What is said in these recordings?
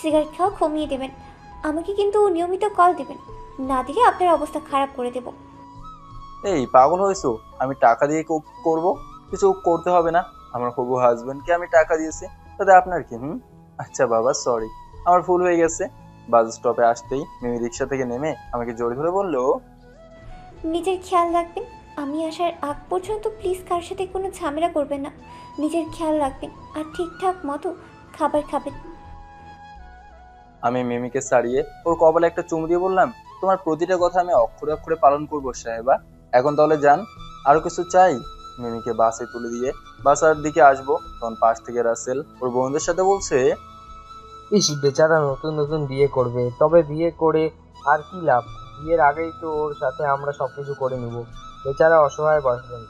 Cigarette খাওয়া কমিয়ে দেবেন। আমাকে কিন্তু নিয়মিত কল দেবেন, না দিলে আপনার অবস্থা খারাপ করে দেব। এই পাগল হয়েছো? আমি টাকা দিয়ে করব? কিছু করতে হবে না। আমার হবু হাজবেন্ডকে আমি টাকা দিয়েছি, তাতে আপনার কি? আচ্ছা বাবা, সরি, আমার ভুল হয়ে গেছে। বাস স্টপে আসতেই মিমি রিক্সা থেকে নেমে আমাকে জড়িয়ে ধরে বললো, নিজের খেয়াল রাখবেন। আমি আসার আগ পর্যন্ত প্লিজ কার সাথে কোনো ঝামেলা করবেন না। নিজের খেয়াল রাখবেন আর ঠিকঠাক মতো খাবার খাবেন। আমি মিমিকে ছাড়িয়ে ওর কপালে একটা চুমু দিয়ে বললাম, তোমার প্রতিটা কথা আমি অক্ষরে অক্ষরে পালন করবো সাহেবা। এখন তাহলে যান। আরো কিছু চাই? মিমিকে বাসে তুলে দিয়ে বাসার দিকে আসবো, তখন পাশ থেকে রাসেল ওর বন্ধুদের সাথে বলছে, ইস, বেচারা নতুন নতুন বিয়ে করবে, তবে বিয়ে করে আর কি লাভ? বিয়ের আগেই তো ওর সাথে আমরা সবকিছু করে নিব। বেচারা অসহায় বয়ফ্রেন্ড।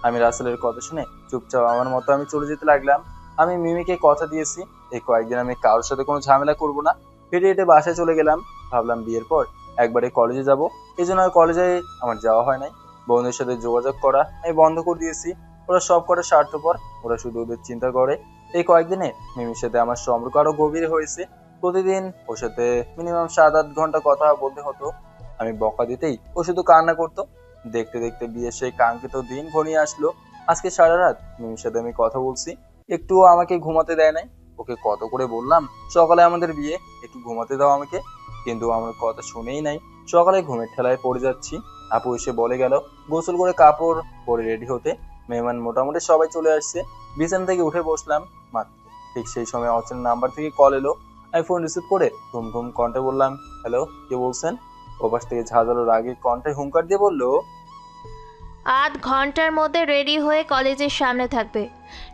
আমি রাসেলের কথা শুনে চুপচাপ আমার মতো আমি চলে যেতে লাগলাম। আমি মিমিকে কথা দিয়েছি এই কয়েকদিন আমি কারোর সাথে কোনো ঝামেলা করব না। হেঁটে হেঁটে বাসায় চলে গেলাম। ভাবলাম বিয়ের পর একবারে কলেজে যাব, এই জন্য আর কলেজে আমার যাওয়া হয় নাই। বন্ধুদের সাথে যোগাযোগ করা আমি বন্ধ করে দিয়েছি। ওরা সব কটা স্বার্থপর, ওরা শুধু ওদের চিন্তা করে। এই কয়েকদিনে মিমির সাথে আমার সম্পর্ক আরো গভীর হয়েছে। প্রতিদিন ওর সাথে মিনিমাম 7-8 ঘন্টা কথা বলতে হতো। আমি বকা দিতেই ও শুধু কান্না করতো। দেখতে দেখতে বিয়ের সেই কাঙ্ক্ষিত দিন ঘনিয়ে আসলো। আজকে সারা রাত মিমির সাথে আমি কথা বলছি, একটুও আমাকে ঘুমাতে দেয় নাই। ওকে কত করে বললাম সকালে আমাদের বিয়ে, একটু ঘুমাতে দাও আমাকে, কিন্তু আমার কথা শুনেই নাই। সকালে ঘুমের ঠেলায় পড়ে যাচ্ছি। আপু এসে বলে গেল গোসল করে কাপড় পরে রেডি হতে। মেহমান মোটামুটি সবাই চলে আসছে। বিছানা থেকে উঠে বসলাম মাত্র, ঠিক সেই সময় অচেনা নাম্বার থেকে কল এলো। আমি ফোন রিসিভ করে ধুম ধুম কণ্ঠে বললাম, হ্যালো, কে বলছেন? ওপাশ থেকে ঝাঁঝালো রাগে কণ্ঠে হুঙ্কার দিয়ে বললো, আধ ঘন্টার মধ্যে রেডি হয়ে কলেজের সামনে থাকবে,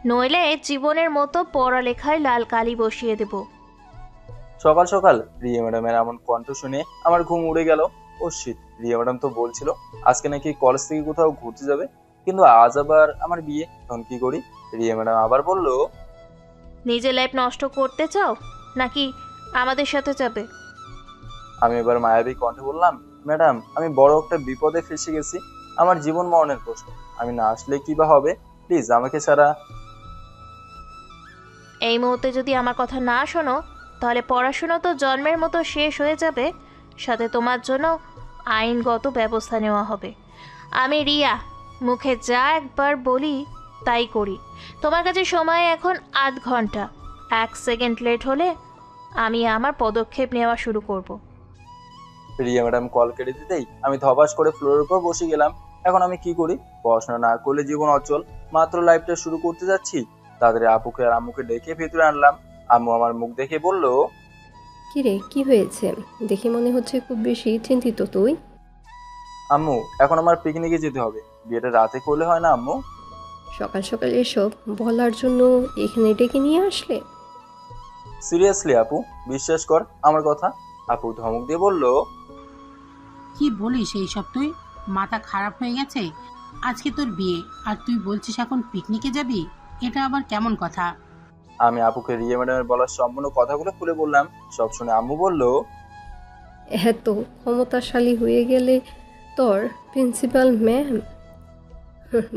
নইলে জীবনের মতো পড়ালেখায় লাল কালি বসিয়ে দেব। সকাল সকাল রিয়া ম্যাডামের এমন কণ্ঠ শুনে আমার ঘুম উড়ে গেল। ও শিট, রিয়া ম্যাডাম তো বলছিল আজকে নাকি কলেজ থেকে কোথাও ঘুরতে যাবে, কিন্তু আজ আবার আমার বিয়ে। তখন কি করি? রিয়া ম্যাডাম আবার বলল, নিজের লাইফ নষ্ট করতে চাও নাকি আমাদের সাথে যাবে? আমি এবার মায়াবী কণ্ঠে বললাম, ম্যাডাম আমি বড় একটা বিপদে ফেসে গেছি। আমার জীবন মরণের প্রশ্ন, আমি না আসলে কি বা হবে? প্লিজ আমাকে ছাড়া। এই মুহূর্তে যদি আমার কথা না শোনো তাহলে পড়াশোনা তো জন্মের মতো শেষ হয়ে যাবে, সাথে তোমার জন্য আইনগত ব্যবস্থা নেওয়া হবে। আমি রিয়া, মুখে যা একবার বলি তাই করি। তোমার কাছে সময় এখন আধ ঘন্টা, 1 সেকেন্ড লেট হলে আমি আমার পদক্ষেপ নেওয়া শুরু করব। রিয়া ম্যাডাম কল কেটে দিতেই আমি ধপাস করে ফ্লোরের উপর বসে গেলাম। এখন আমি কি করি? পড়াশোনা না করলে জীবন অচল। মাত্র লাইফটা শুরু করতে যাচ্ছি। তাদের আপুকে আর আম্মুকে ডেকে ভেতরে আনলাম। আম্মু আমার মুখ দেখে বলল, কি রে, কি হয়েছে? দেখে মনে হচ্ছে খুব বেশি চিন্তিত তুই। আম্মু এখন আমার পিকনিকে যেতে হবে, বিয়েটা রাতে করলে হয় না আম্মু? সকাল সকাল এসব বলার জন্য এখানে ডেকে নিয়ে আসলে? সিরিয়াসলি আপু, বিশ্বাস কর আমার কথা। আপু ধমক দিয়ে বলল, কি বলিস এইসব তুই? মাথা খারাপ হয়ে গেছে? আজকে তোর বিয়ে আর তুই বলছিস এখন পিকনিকে যাবি? এটা আবার কেমন কথা? আমি আপুকে রিয়া ম্যাডামের বলার সম্পূর্ণ কথাগুলো খুলে বললাম। সব শুনে আম্মু বলল, এত ক্ষমতাশালী হয়ে গেলে তোর প্রিন্সিপাল ম্যাম?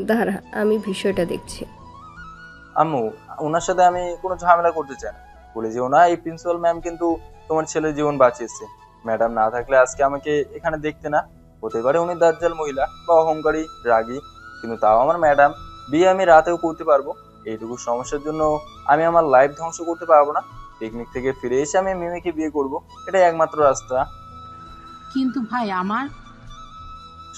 দাঁড়া, আমি বিষয়টা দেখছি। আম্মু ওনার সাথে আমি কোনো ঝামেলা করতে চাই না, বলে যেও না। এই প্রিন্সিপাল ম্যাম কিন্তু তোমার ছেলের জীবন বাঁচিয়েছে। ম্যাডাম না থাকলে আজকে আমাকে এখানে দেখতে না। হতে পারে উনি দাজ্জাল মহিলা বা অহংকারী, রাগী, কিন্তু তাও আমার ম্যাডাম। বিয়ে আমি রাতেও করতে পারবো। এইটুকু সমস্যার জন্য আমি আমার লাইফ ধ্বংস করতে পারবো না। পিকনিক থেকে ফিরে এসে আমি মিমিকে বিয়ে করব, এটাই একমাত্র রাস্তা। কিন্তু ভাই আমার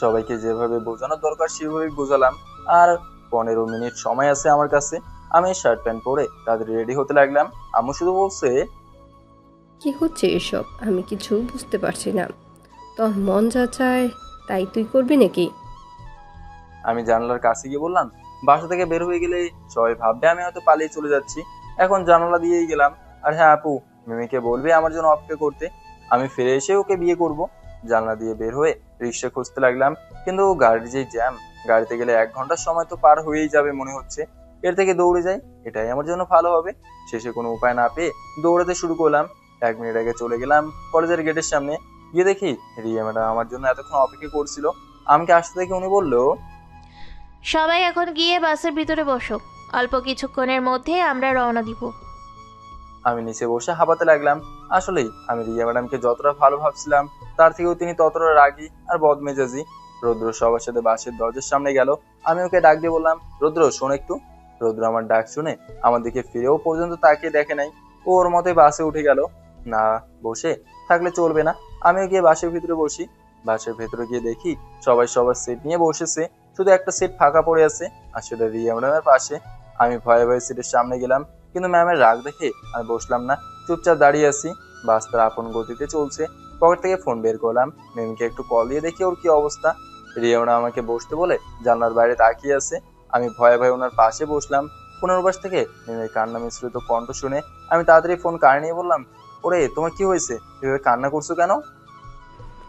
সবাইকে যেভাবে বোঝানোর দরকার সেভাবেই বোঝালাম। আর 15 মিনিট সময় আছে আমার কাছে। আমি শার্ট প্যান্ট পরে তাদের রেডি হতে লাগলাম। আম্মু শুধু বলছে, কি হচ্ছে এসব? আমি কিছু বুঝতে পারছি না। তোর মন যা চায় তাই তুই করবি নাকি? আমি জানালার কাছে গিয়ে বললাম, বাসা থেকে বের হয়ে গেলে সবাই ভাববে আমি হয়তো পালিয়ে চলে যাচ্ছি। এখন জানালা দিয়েই গেলাম। আর হ্যাঁ আপু, মিমিকে বলবে আমার জন্য অপেক্ষা করতে। আমি ফিরে এসে ওকে বিয়ে করব। জানলা দিয়ে বের হয়ে রিক্সা খুঁজতে লাগলাম, কিন্তু গাড়ির যে জ্যাম, গাড়িতে গেলে 1 ঘন্টার সময় তো পার হয়েই যাবে মনে হচ্ছে। এর থেকে দৌড়ে যাই, এটাই আমার জন্য ভালো হবে। শেষে কোনো উপায় না পেয়ে দৌড়াতে শুরু করলাম। 1 মিনিট আগে চলে গেলাম কলেজের গেটের সামনে। গিয়ে দেখি রিয়া ম্যাডাম আমার জন্য এতক্ষণ অপেক্ষা করছিল। আমাকে আসতে দেখে উনি বলল, সবাই এখন গিয়ে বাসের ভিতরে বসো, অল্প কিছুক্ষণের মধ্যে আমরা রওনা দিব। আমি নিচে বসে হাঁপাতে লাগলাম। আসলেই আমি রিয়া ম্যাডামকে যতটা ভালো ভাবছিলাম তার থেকেও তিনি ততটা রাগী আর বদমেজাজি। রৌদ্র সবার সাথে বাসের দরজার সামনে গেল। আমি ওকে ডাক দিয়ে বললাম, রৌদ্র শোন একটু। রৌদ্র আমার ডাক শুনে আমার দিকে ফিরেও পর্যন্ত তাকিয়ে দেখে নাই। ও ওর মতোই বাসে উঠে গেল। না বসে থাকলে চলবে না, আমিও গিয়ে বাসের ভিতরে বসি। বাসের ভেতরে গিয়ে দেখি সবাই সবার সিট নিয়ে বসেছে, শুধু একটা সিট ফাঁকা পড়ে আছে, আর সেটা রিয়া ম্যাডামের পাশে। আমি ভয়ে ভয়ে সিটের সামনে গেলাম, কিন্তু ম্যামের রাগ দেখে আমি বসলাম না, চুপচাপ দাঁড়িয়ে আছি। বাস তার আপন গতিতে চলছে। পকেট থেকে ফোন বের করলাম, মেমকে একটু কল দিয়ে দেখি ওর কি অবস্থা। রিয়া ম্যাডাম আমাকে বসতে বলে জানলার বাইরে তাকিয়ে আছে। আমি ভয়ে ভয়ে ওনার পাশে বসলাম। ফোনের পাশ থেকে মেমের কান্না মিশ্রিত কণ্ঠ শুনে আমি তাড়াতাড়ি ফোন কানে নিয়ে বললাম, ওরে তোমার কি হয়েছে, এভাবে কান্না করছো কেন?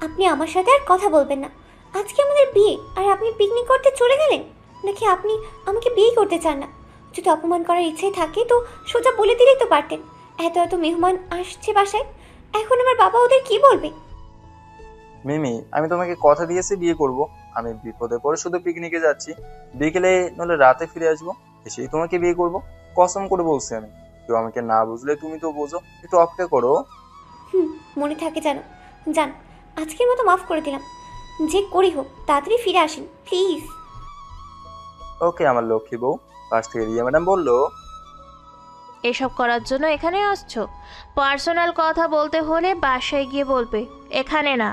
আপনি আমার সাথে আর কথা বলবেন না। আজকে আমাদের বিয়ে আর আপনি পিকনিক করতে চলে গেলেন, নাকি আপনি আমাকে বিয়ে করতে চান না? যদি অপমান করার ইচ্ছে থাকে তো সোজা বলে দিলেই তো পারতেন। এত এত মেহমান আসছে বাসায়, এখন আমার বাবা ওদের কি বলবে? মিমি, আমি তোমাকে কথা দিয়েছি বিয়ে করব। আমি বিপদে পড়ে শুধু পিকনিকে যাচ্ছি, বিকেলে নলে রাতে ফিরে আসবো, এসেই তোমাকে বিয়ে করব। কসম করে বলছি আমি। কেউ আমাকে না বুঝলে তুমি তো বোঝো, একটু অপেক্ষা করো। মনে থাকে জানো। যান, আজকের মতো মাফ করে দিলাম। যে করি হোক তাড়াতাড়ি ফিরে আসেন প্লিজ। ওকে আমার লক্ষ্মী বউ। পাশ থেকে রিয়া ম্যাডাম বললো, এসব করার জন্য এখানে আসছো? পার্সোনাল কথা বলতে হলে বাসায় গিয়ে বলবে, এখানে না।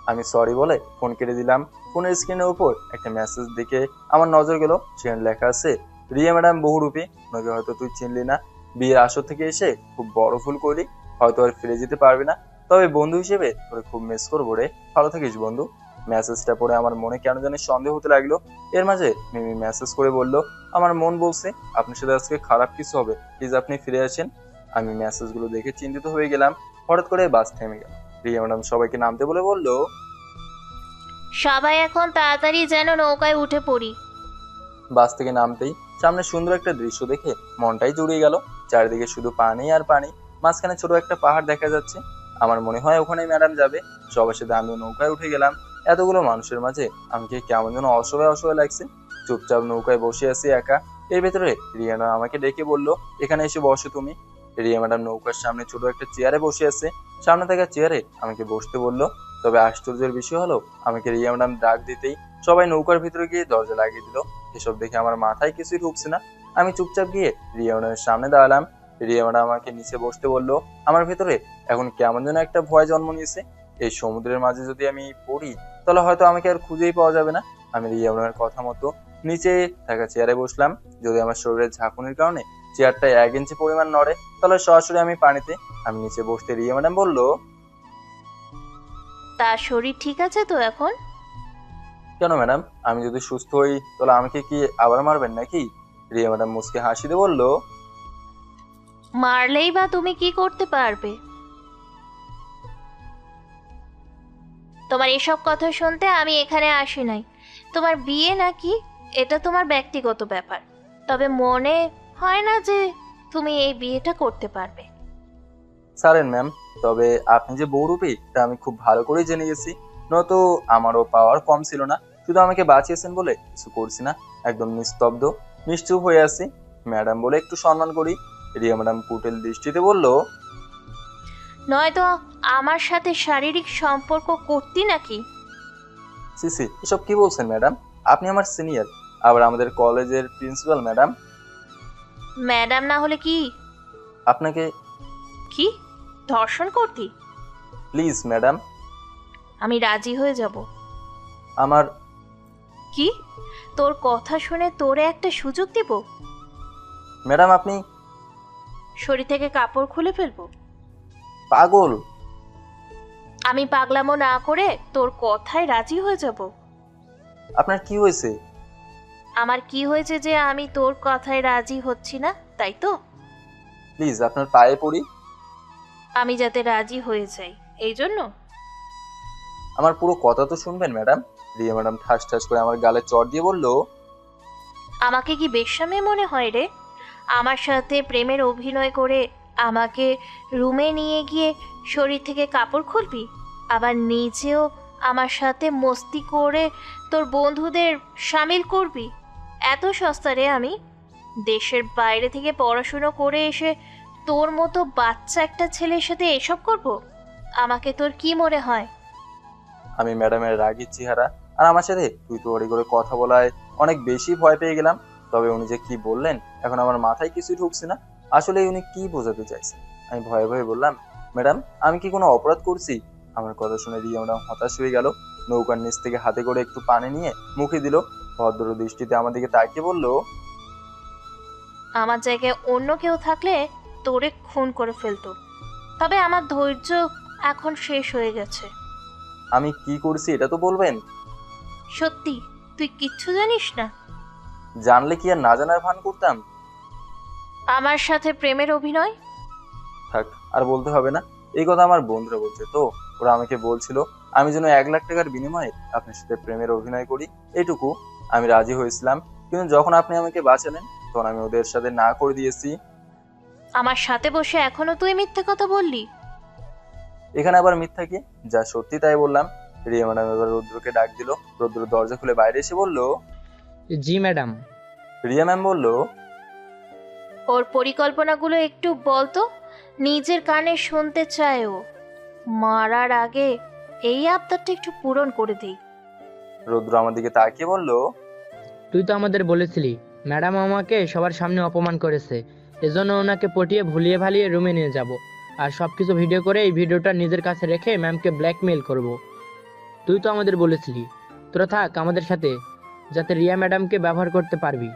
আমি সরি বলে ফোন কেটে দিলাম। ফোনের স্ক্রিনের উপর একটা মেসেজ দেখে আমার নজর গেল। সেখানে লেখা আছে, রিয়া ম্যাডাম বহুরূপী, ওনাকে হয়তো তুই চিনলি না, বিয়ের আসর থেকে এসে খুব বড় ভুল করলি, হয়তো আর ফিরে যেতে পারবি না, তবে বন্ধু হিসেবে তোরে খুব মিস করবো রে, ভালো থাকিস বন্ধু। মেসেজটা পড়ে আমার মনে কেন জানি সন্দেহ হতে লাগলো। এর মাঝে মিমি মেসেজ করে বলল, আমার মন বলছে আপনার সাথে আজকে খারাপ কিছু হবে, প্লিজ আপনি ফিরে আসেন। আমি মেসেজগুলো দেখে চিন্তিত হয়ে গেলাম। হঠাৎ করে বাস থেমে গেল। রিয়া ম্যাডাম সবাইকে নামতে বলে বলল, সবাই এখন তাড়াতাড়ি যেন নৌকায় উঠে পড়ি। বাস থেকে নামতেই সামনে সুন্দর একটা দৃশ্য দেখে মনটাই জুড়িয়ে গেল। চারিদিকে শুধু পানি আর পানি, মাঝখানে ছোট একটা পাহাড় দেখা যাচ্ছে। আমার মনে হয় ওখানে ম্যাডাম যাবে। সবার সাথে আমিও নৌকায় উঠে গেলাম। এতগুলো মানুষের মাঝে আমাকে কেমন যেন অসহায় অসহায় লাগছে। চুপচাপ নৌকায় বসে আছি একা। এর ভেতরে রিয়া ম্যাডাম আমাকে ডেকে বলল, এখানে এসে বসো তুমি। রিয়া ম্যাডাম নৌকার সামনে ছোট একটা চেয়ারে বসে আছে। সামনে থাকা চেয়ারে আমাকে বসতে বলল। তবে আশ্চর্যের বিষয় হলো, আমাকে রিয়া ম্যাডাম ডাক দিতেই সবাই নৌকার ভিতরে গিয়ে দরজা লাগিয়ে দিল। এসব দেখে আমার মাথায় কিছুই ঢুকছে না। আমি চুপচাপ গিয়ে রিয়া ম্যাডামের সামনে দাঁড়ালাম। রিয়া ম্যাডাম আমাকে নিচে বসতে বললো। আমার ভেতরে এখন কেমন যেন একটা ভয় জন্ম নিয়েছে। এই সমুদ্রের মাঝে যদি আমি পড়ি তাহলে হয়তো আমাকে আর খুঁজেই পাওয়া যাবে না। আমি রিয়া ম্যাডামের কথা মতো নিচে থাকা চেয়ারে বসলাম। যদি আমার শরীরের ঝাঁকুনির কারণে চেয়ারটা 1 ইঞ্চি পরিমাণ নড়ে তাহলে সরাসরি আমি পানিতে। আমি নিচে বসতে রিয়া ম্যাডাম বললো, তার শরীর ঠিক আছে তো এখন? কেন ম্যাডাম, আমি যদি সুস্থ হই তাহলে আমাকে কি আবার মারবেন নাকি? রিয়া ম্যাডাম মুচকে হাসি দিয়ে বলল, মারলেই বা তুমি কি করতে পারবে? তোমার এসব কথা শুনতে আমি এখানে আসি নাই। তোমার বিয়ে নাকি এটা তোমার ব্যক্তিগত ব্যাপার, তবে মনে হয় না যে তুমি এই বিয়েটা করতে পারবে। ছাড়েন ম্যাম, তবে আপনি যে বহুরূপী তা আমি খুব ভালো করেই জেনে গেছি। নয়তো আমারও পাওয়ার কম ছিল না। শুধু আমাকে বাঁচিয়েছেন বলে কিছু করছি না, একদম নিস্তব্ধ নিশ্চুপ হয়ে আছি। ম্যাডাম বলে একটু সম্মান করি। রিয়া ম্যাডাম কুটিল দৃষ্টিতে বলল, নয়তো আমার সাথে শারীরিক সম্পর্ক করতি নাকি? সিসি এসব কি বলছেন ম্যাডাম? আপনি আমার সিনিয়র, আবার আমাদের কলেজের প্রিন্সিপাল ম্যাডাম। ম্যাডাম না হলে কি? আপনাকে কি ধর্ষণ করতি? Please madam. আমি রাজি হয়ে যাব। আমার কি তোর কথা শুনে তোরে একটা সুযোগ দিব? ম্যাডাম আপনি শরীর থেকে কাপড় খুলে ফেলবো? পাগল। আমি পাগলামো না করে তোর কথায় রাজি হয়ে যাব। আপনার কি হয়েছে? আমার কি হয়েছে যে আমি তোর কথায় রাজি হচ্ছি না, তাই তো? প্লিজ আপনার পায়ে পড়ি। আমি যাতে রাজি হয়ে যাই এই জন্য? আমার পুরো কথা তো শুনবেন ম্যাডাম। রিয়া ম্যাডাম ঠাস ঠাস করে আমার গালে চড় দিয়ে বলল, আমাকে কি বেশ্যামে মনে হয় রে? আমার সাথে প্রেমের অভিনয় করে আমাকে রুমে নিয়ে গিয়ে শরীর থেকে কাপড় খুলবি, আবার নিজেও আমার সাথে মস্তি করে তোর বন্ধুদের সামিল করবি? এত সস্তা রে আমি? দেশের বাইরে থেকে পড়াশুনো করে এসে তোর মতো বাচ্চা একটা ছেলের সাথে এসব করব? আমাকে তোর কি মনে হয়? আমি ম্যাডামের রাগী চেহারা আর আমার সাথে তুই তোড়ি করে কথা বলায় অনেক বেশি ভয় পেয়ে গেলাম। তবে উনি যে কি বললেন এখন আমার মাথায় কিছুই ঢুকছে না। আসলে উনি কি বোঝাতে চাইছেন? আমি ভয়ে ভয়ে বললাম, ম্যাডাম আমি কি কোনো অপরাধ করছি? আমার কথা শুনে রিয়া ম্যাডাম হতাশ হয়ে গেল। নৌকার নিচ থেকে হাতে করে একটু পানি নিয়ে মুখে দিল, ভদ্র দৃষ্টিতে আমার দিকে তাকিয়ে বলল, আমার জায়গায় অন্য কেউ থাকলে তোরে খুন করে ফেলতো। তবে আমার ধৈর্য এখন শেষ হয়ে গেছে। আমি কি করছি এটা তো বলবেন। সত্যি তুই কিচ্ছু জানিস না? জানলে কি আর না জানার ভান করতাম? আমার সাথে প্রেমের অভিনয়? থাক, আর বলতে হবে না। এই কথা আমার বন্ধুরা বলছে তো, ওরা আমাকে বলছিল আমি যেন 1 লাখ টাকার বিনিময়ে আপনার সাথে প্রেমের অভিনয় করি। এইটুকু আমি রাজি হয়েছিলাম, কিন্তু যখন আপনি আমাকে বাঁচালেন তখন আমি ওদের সাথে না করে দিয়েছি। আমার সাথে বসে এখনো তুই মিথ্যে কথা বললি? এখানে আবার মিথ্যা কি? যা সত্যি তাই বললাম। রিয়া ম্যাডাম এবার রুদ্রকে ডাক দিল। রুদ্র দরজা খুলে বাইরে এসে বলল, জি ম্যাডাম। রিয়া ম্যাম বলল, ওর পরিকল্পনাগুলো একটু বলতো, নিজের কানে শুনতে চায় ও। মারার আগে এই আবদারটা একটু পূরণ করে দেই। রুদ্র আমার দিকে তাকিয়ে বলল, তুই তো আমাদের বলেছিলি ম্যাডাম আমাকে সবার সামনে অপমান করেছে, এজন্য ওনাকে পটিয়ে ভুলিয়ে ভালিয়ে রুমে নিয়ে যাব আর সবকিছু ভিডিও করে এই ভিডিওটা নিজের কাছে রেখে ম্যামকে ব্ল্যাকমেইল করব। তুই তো আমাদের বলেছিলি তোরা থাক আমাদের সাথে, যাতে রিয়া ম্যাডামকে ব্যবহার করতে পারবি।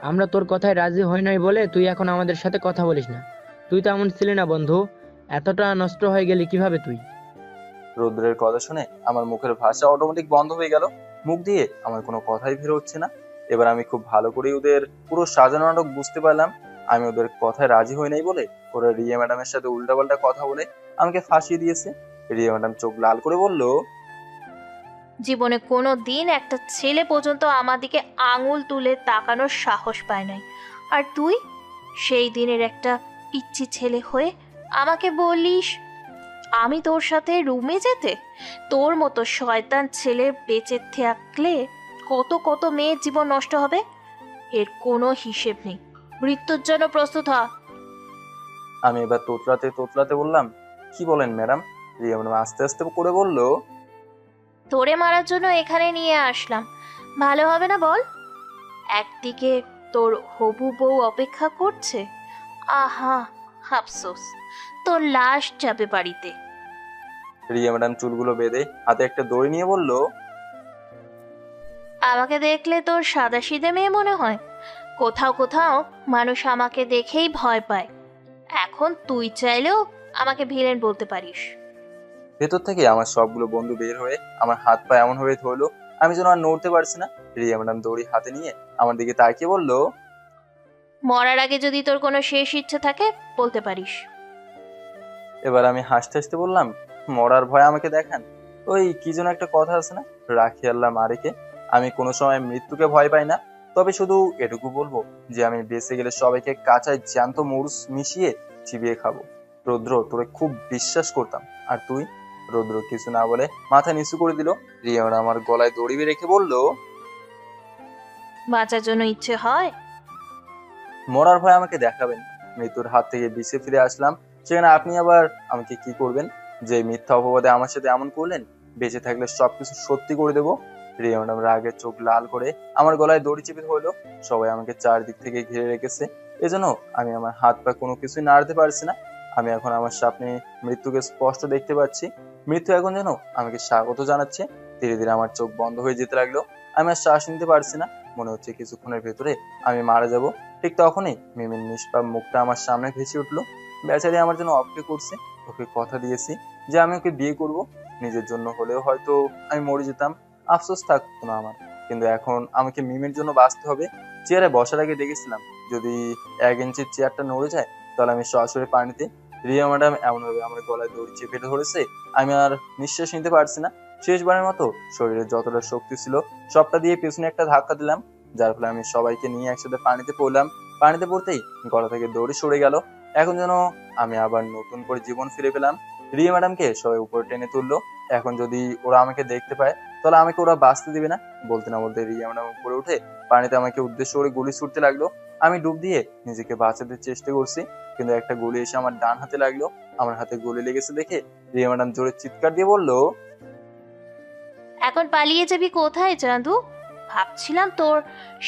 আমরা তোর কথায় রাজি হই নাই বলে তুই এখন আমাদের সাথে কথা বলিস না। তুই তো এমন ছিলি না বন্ধু, এতটা নষ্ট হয়ে গেলি কিভাবে তুই? রুদ্রের কথা শুনে আমার মুখের ভাষা অটোমেটিক বন্ধ হয়ে গেল। মুখ দিয়ে আমার কোনো কথাই বের হচ্ছে না। এবার আমি খুব ভালো করে ওদের পুরো সাজানো নাটক বুঝতে পারলাম। আমি ওদের কথায় রাজি হই নাই বলে ওরা রিয়া ম্যাডামের সাথে উল্টাপাল্টা কথা বলে আমাকে ফাঁসিয়ে দিয়েছে। রিয়া ম্যাডাম চোখ লাল করে বলল, জীবনে কোনো দিন একটা ছেলে পর্যন্ত আমার দিকে আঙুল তুলে তাকানোর সাহস পায় নাই, আর তুই সেই দিনের একটা পিচ্চি ছেলে হয়ে আমাকে বলিস আমি তোর সাথে রুমে যেতে? তোর মতো শয়তান ছেলে বেঁচে থাকলে কত কত মেয়ের জীবন নষ্ট হবে, এর কোনো হিসেব নেই। মৃত্যুর জন্য প্রস্তুত হ। আমি এবার তোতলাতে তোতলাতে বললাম, কি বলেন ম্যাডাম? রিয়া ম্যাডাম আস্তে আস্তে করে বলল, তোরে মারার জন্য এখানে নিয়ে আসলাম, ভালো হবে না বল? একদিকে তোর হবু বউ অপেক্ষা করছে, আহা আফসোস, তোর লাশ যাবে বাড়িতে। রিয়া ম্যাডাম চুলগুলো বেঁধে হাতে একটা দড়ি নিয়ে বলল, আমাকে দেখলে তোর সাদাসিধে মেয়ে মনে হয়? কোথাও কোথাও মানুষ আমাকে দেখেই ভয় পায়। এখন তুই চাইলেও আমাকে ভিলেন বলতে পারিস। ভেতর থেকে আমার সবগুলো বন্ধু বের হয়ে আমার হাত পা এমন ভাবে ধরলো আমি যেন আর নড়তে পারছি না। রিয়া ম্যাডাম দড়ি হাতে নিয়ে আমার দিকে তাকিয়ে বলল, মরার আগে যদি তোর কোনো শেষ ইচ্ছে থাকে বলতে পারিস। এবার আমি হাসতে হাসতে বললাম, মরার ভয় আমাকে দেখান? ওই কি যেন একটা কথা আছে না, রাখি আল্লাহ মারেকে। আমি কোনো সময় মৃত্যুকে ভয় পাই না। তবে শুধু এটুকু বলবো যে আমি বেঁচে গেলে সবাইকে কাঁচায় জ্যান্ত মরুচ মিশিয়ে চিবিয়ে খাবো। রুদ্র তোরে খুব বিশ্বাস করতাম, আর তুই? রুদ্র কিছু না বলে মাথা নিচু করে দিল। রিয়া ম্যাডাম আমার গলায় দড়ি রেখে বলল, বাঁচার জন্য ইচ্ছে হয়? মরার ভয় আমাকে দেখাবেন। মৃত্যুর হাত থেকে বেঁচে ফিরে আসলাম, সেখানে আপনি আবার আমাকে কি করবেন? যে মিথ্যা অপবাদে আমার সাথে এমন করলেন, বেঁচে থাকলে সবকিছু সত্যি করে দেবো। রিয়া ম্যাডাম রাগে চোখ লাল করে আমার গলায় দড়ি চেপে ধরলো। সবাই আমাকে চারদিক থেকে ঘিরে রেখেছে, এজন্য আমি আমার হাত পা কোনো কিছুই নাড়তে পারছি না। আমি এখন আমার সামনে মৃত্যুকে স্পষ্ট দেখতে পাচ্ছি। মৃত্যু এখন যেন আমাকে স্বাগত জানাচ্ছে। ধীরে ধীরে আমার চোখ বন্ধ হয়ে যেতে লাগলো। আমি আর শ্বাস নিতে পারছি না, মনে হচ্ছে কিছুক্ষণের ভেতরে আমি মারা যাব। ঠিক তখনই মিমির নিষ্পাপ মুখটা আমার সামনে ভেসে উঠলো। বেচারি আমার জন্য অপেক্ষা করছে। ওকে কথা দিয়েছি যে আমি ওকে বিয়ে করব, নিজের জন্য হলেও হয়তো আমি মরে যেতাম, আফসোস থাকতো না আমার। কিন্তু এখন আমাকে মিমির জন্য বাঁচতে হবে। চেয়ারে বসার আগে দেখেছিলাম যদি 1 ইঞ্চির চেয়ারটা নড়ে যায় তাহলে আমি সরাসরি পানিতে। রিয়া ম্যাডাম এমনভাবে আমার গলায় দড়ি চেপে ধরেছে আমি আর নিঃশ্বাস নিতে পারছি না। শেষবারের মতো শরীরে যতটা শক্তি ছিল সবটা দিয়ে পেছনে একটা ধাক্কা দিলাম, যার ফলে আমি সবাইকে নিয়ে একসাথে পানিতে পড়লাম। পানিতে পড়তেই গলা থেকে দড়ি সরে গেল। এখন যেন আমি আবার নতুন করে জীবন ফিরে পেলাম। রিয়া ম্যাডামকে সবাই উপরে টেনে তুললো। এখন যদি ওরা আমাকে দেখতে পায় তাহলে আমাকে ওরা বাঁচতে দিবে না। বলতে না বলতে রিয়া ম্যাডাম উপরে উঠে পানিতে আমাকে উদ্দেশ্য করে গুলি ছুটতে লাগলো। আমি ডুব দিয়ে নিজেকে বাঁচাতে চেষ্টা করছি, কিন্তু একটা গুলি এসে আমার ডান হাতে লাগলো। আমার হাতে গুলি লেগেছে দেখে রিয়া ম্যাডাম জোরে চিৎকার দিয়ে বলল, এখন পালিয়ে যাবি কোথায় চাঁদু? ভাবছিলাম তোর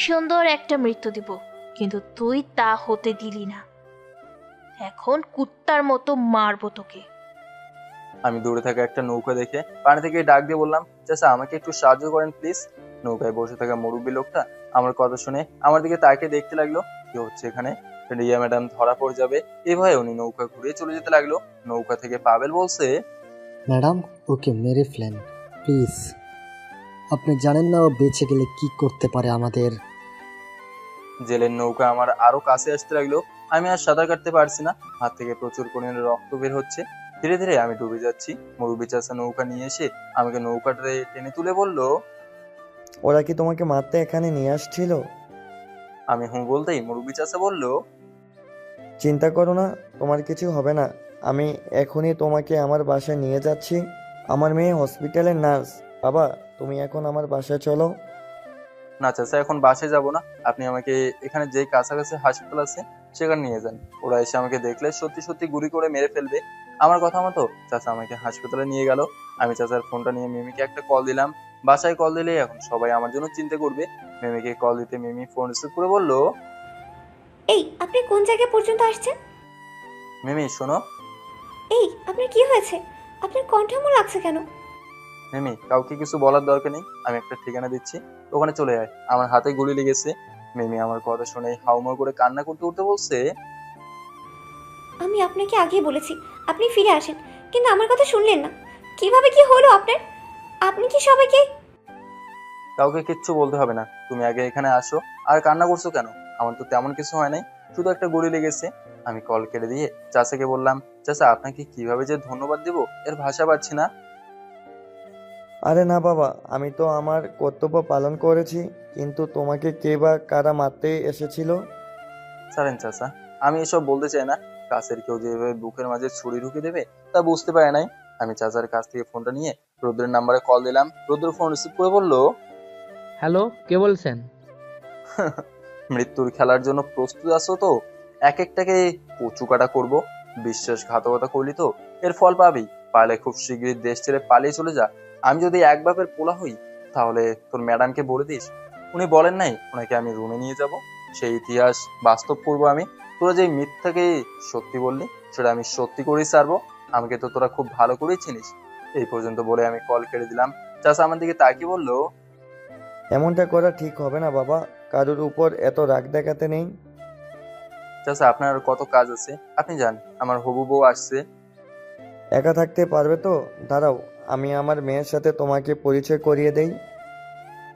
সুন্দর একটা মৃত্যু দিব, কিন্তু তুই তা হতে দিলি না। এখন কুত্তার মতো মারবো তোকে। আমি দূরে থাকা একটা নৌকা দেখে পানি থেকে ডাক দিয়ে বললাম, চাচা আমাকে একটু সাহায্য করেন প্লিজ। নৌকায় বসে থাকা মুরব্বী লোকটা আমার কথা শুনে আমার দিকে তাকিয়ে দেখতে লাগলো কি হচ্ছে এখানে। রিয়া ম্যাডাম ধরা পড়ে যাবে এই ভয়ে উনি নৌকা ঘুরিয়ে চলে যেতে লাগলো। নৌকা থেকে পাবেল বলছে, ম্যাডাম ওকে মেরে ফেলেন প্লিজ, আপনি জানেন না ও বেঁচে গেলে কি করতে পারে আমাদের। জেলের নৌকা আমার আরো কাছে আসতে লাগলো। আমি আর সাঁতার কাটতে পারছি না, হাত থেকে প্রচুর পরিমাণে রক্ত বের হচ্ছে। ধীরে ধীরে আমি ডুবে যাচ্ছি। মুরব্বী চাচা নৌকা নিয়ে এসে আমাকে নৌকাটাতে টেনে তুলে বলল, ওরা কি তোমাকে মারতে এখানে নিয়ে আসছিল? আমি হুঁ বলতেই মুরব্বী চাচা বলল, চিন্তা করো না, তোমার কিছু হবে না। আমি এখনই তোমাকে আমার বাসায় নিয়ে যাচ্ছি। আমার মেয়ে হসপিটালের নার্স। বাবা, তুমি এখন আমার বাসায় চলো। না চাচা, এখন বাসায় যাব না, আপনি আমাকে এখানে যে কাছাকাছি হাসপাতাল আছে সেখানে নিয়ে যান। ওরা এসে আমাকে দেখলে সত্যি সত্যি গুলি করে মেরে ফেলবে। আমার কথা মতো চাচা আমাকে হাসপাতালে নিয়ে গেল। আমি চাচার ফোনটা নিয়ে মিমিকে একটা কল দিলাম। বাসায় কল দিলে এখন সবাই আমার জন্য চিন্তা করবে। মিমিকে কল দিতে মিমি ফোন রিসিভ করে বলল, এই আপনি কোন জায়গা পর্যন্ত আসছেন? মিমি শোনো। এই আপনার কি হয়েছে? আপনার কণ্ঠ এমন লাগছে কেন? মিমি, কাউকে কিছু বলার দরকার নেই, আমি একটা ঠিকানা দিচ্ছি, ওখানে চলে আয়। আমার হাতে গুলি লেগেছে। মিমি আমার কথা শুনে হাউমাউ করে কান্না করতে করতে বলছে, আমি আপনাকে আগেই বলেছি আপনি ফিরে আসেন, কিন্তু আমার কথা শুনলেন না। কিভাবে কি হলো আপনার? আপনি কি সবাইকে... কাউকে কিচ্ছু বলতে হবে না, তুমি আগে এখানে আসো। আর কান্না করছো কেন? আমার তো তেমন কিছু হয় নাই, শুধু একটা গুলি লেগেছে। আমি কল কেটে দিয়ে চাচাকে বললাম, চাচা আপনাকে কিভাবে যে ধন্যবাদ দেবো এর ভাষা পাচ্ছি না। আরে না বাবা, আমি তো আমার কর্তব্য পালন করেছি, কিন্তু তোমাকে কে বা কারা মারতে এসেছিল? ছাড়েন চাচা, আমি এসব বলতে চাই না। কাছের কেউ যেভাবে বুকের মাঝে ছুরি ঢুকে দেবে তা বুঝতে পারে নাই। আমি চাচার কাছ থেকে ফোনটা নিয়ে রুদ্রের নাম্বারে কল দিলাম। রুদ্র ফোন রিসিভ করে বলল, হ্যালো, কে বলছেন? মৃত্যুর খেলার জন্য প্রস্তুত আছো তো? এক একটাকে কচু কাটা করবো। বিশ্বাসঘাতকতা করলি তো এর ফল পাবি। পারলে খুব শীঘ্রই দেশ ছেড়ে পালিয়ে চলে যা। আমি যদি এক বাপের পোলা হই তাহলে তোর ম্যাডামকে বলে দিস, উনি বলেন নাই ওনাকে আমি রুমে নিয়ে যাব, সেই ইতিহাস বাস্তব করবো আমি। তোরা যে মিথ্যাকে সত্যি বললি সেটা আমি সত্যি করেই ছাড়বো। আমাকে তো তোরা খুব ভালো করেই চিনিস। এই পর্যন্ত বলে আমি কল কেটে দিলাম। চাচা আমার দিকে তাকিয়ে বলল, এমনটা করা ঠিক হবে না বাবা, কারোর উপর এত রাগ দেখাতে নেই। চাচা আপনার কত কাজ আছে, আপনি যান, আমার হবু বউ আসছে। একা থাকতে পারবে তো? দাঁড়াও, আমি আমার মেয়ের সাথে তোমাকে পরিচয় করিয়ে দেই।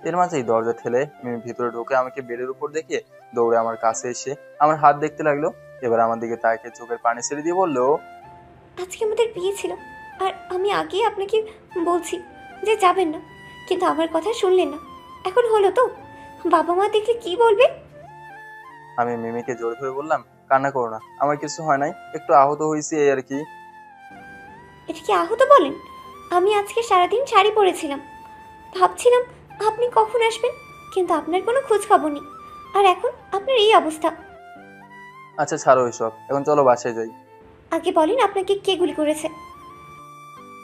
এর মাঝেই দরজা ঠেলে মিমি ভিতরে ঢুকে আমাকে বেডের উপর দেখে দৌড়ে আমার কাছে এসে আমার হাত দেখতে লাগলো। এবার আমার দিকে তাকিয়ে চোখের পানি ছেড়ে দিয়ে বলল, আজকে আমাদের বিয়ে ছিল, আর আমি আগেই আপনাকে বলছি যে যাবেন না, কিন্তু আমার কথা শুনলেন না। এখন হলো তো? বাবা মা দেখলে কি বলবে? আমি মিমিকে জোরে ধরে বললাম, কান্না করো না, আমার কিছু হয় নাই, একটু আহত হয়েছি এই আর কি। এটা কি আহত বলেন? আমি আজকে সারাদিন শাড়ি পরেছিলাম, ভাবছিলাম আপনি কখন আসবেন, কিন্তু আপনার কোনো খোঁজ খবর নেই। আর এখন আপনার এই অবস্থা। আচ্ছা ছাড়ো এসব, এখন চলো বাসায় যাই। আগে বলেন আপনাকে কে গুলি করেছে?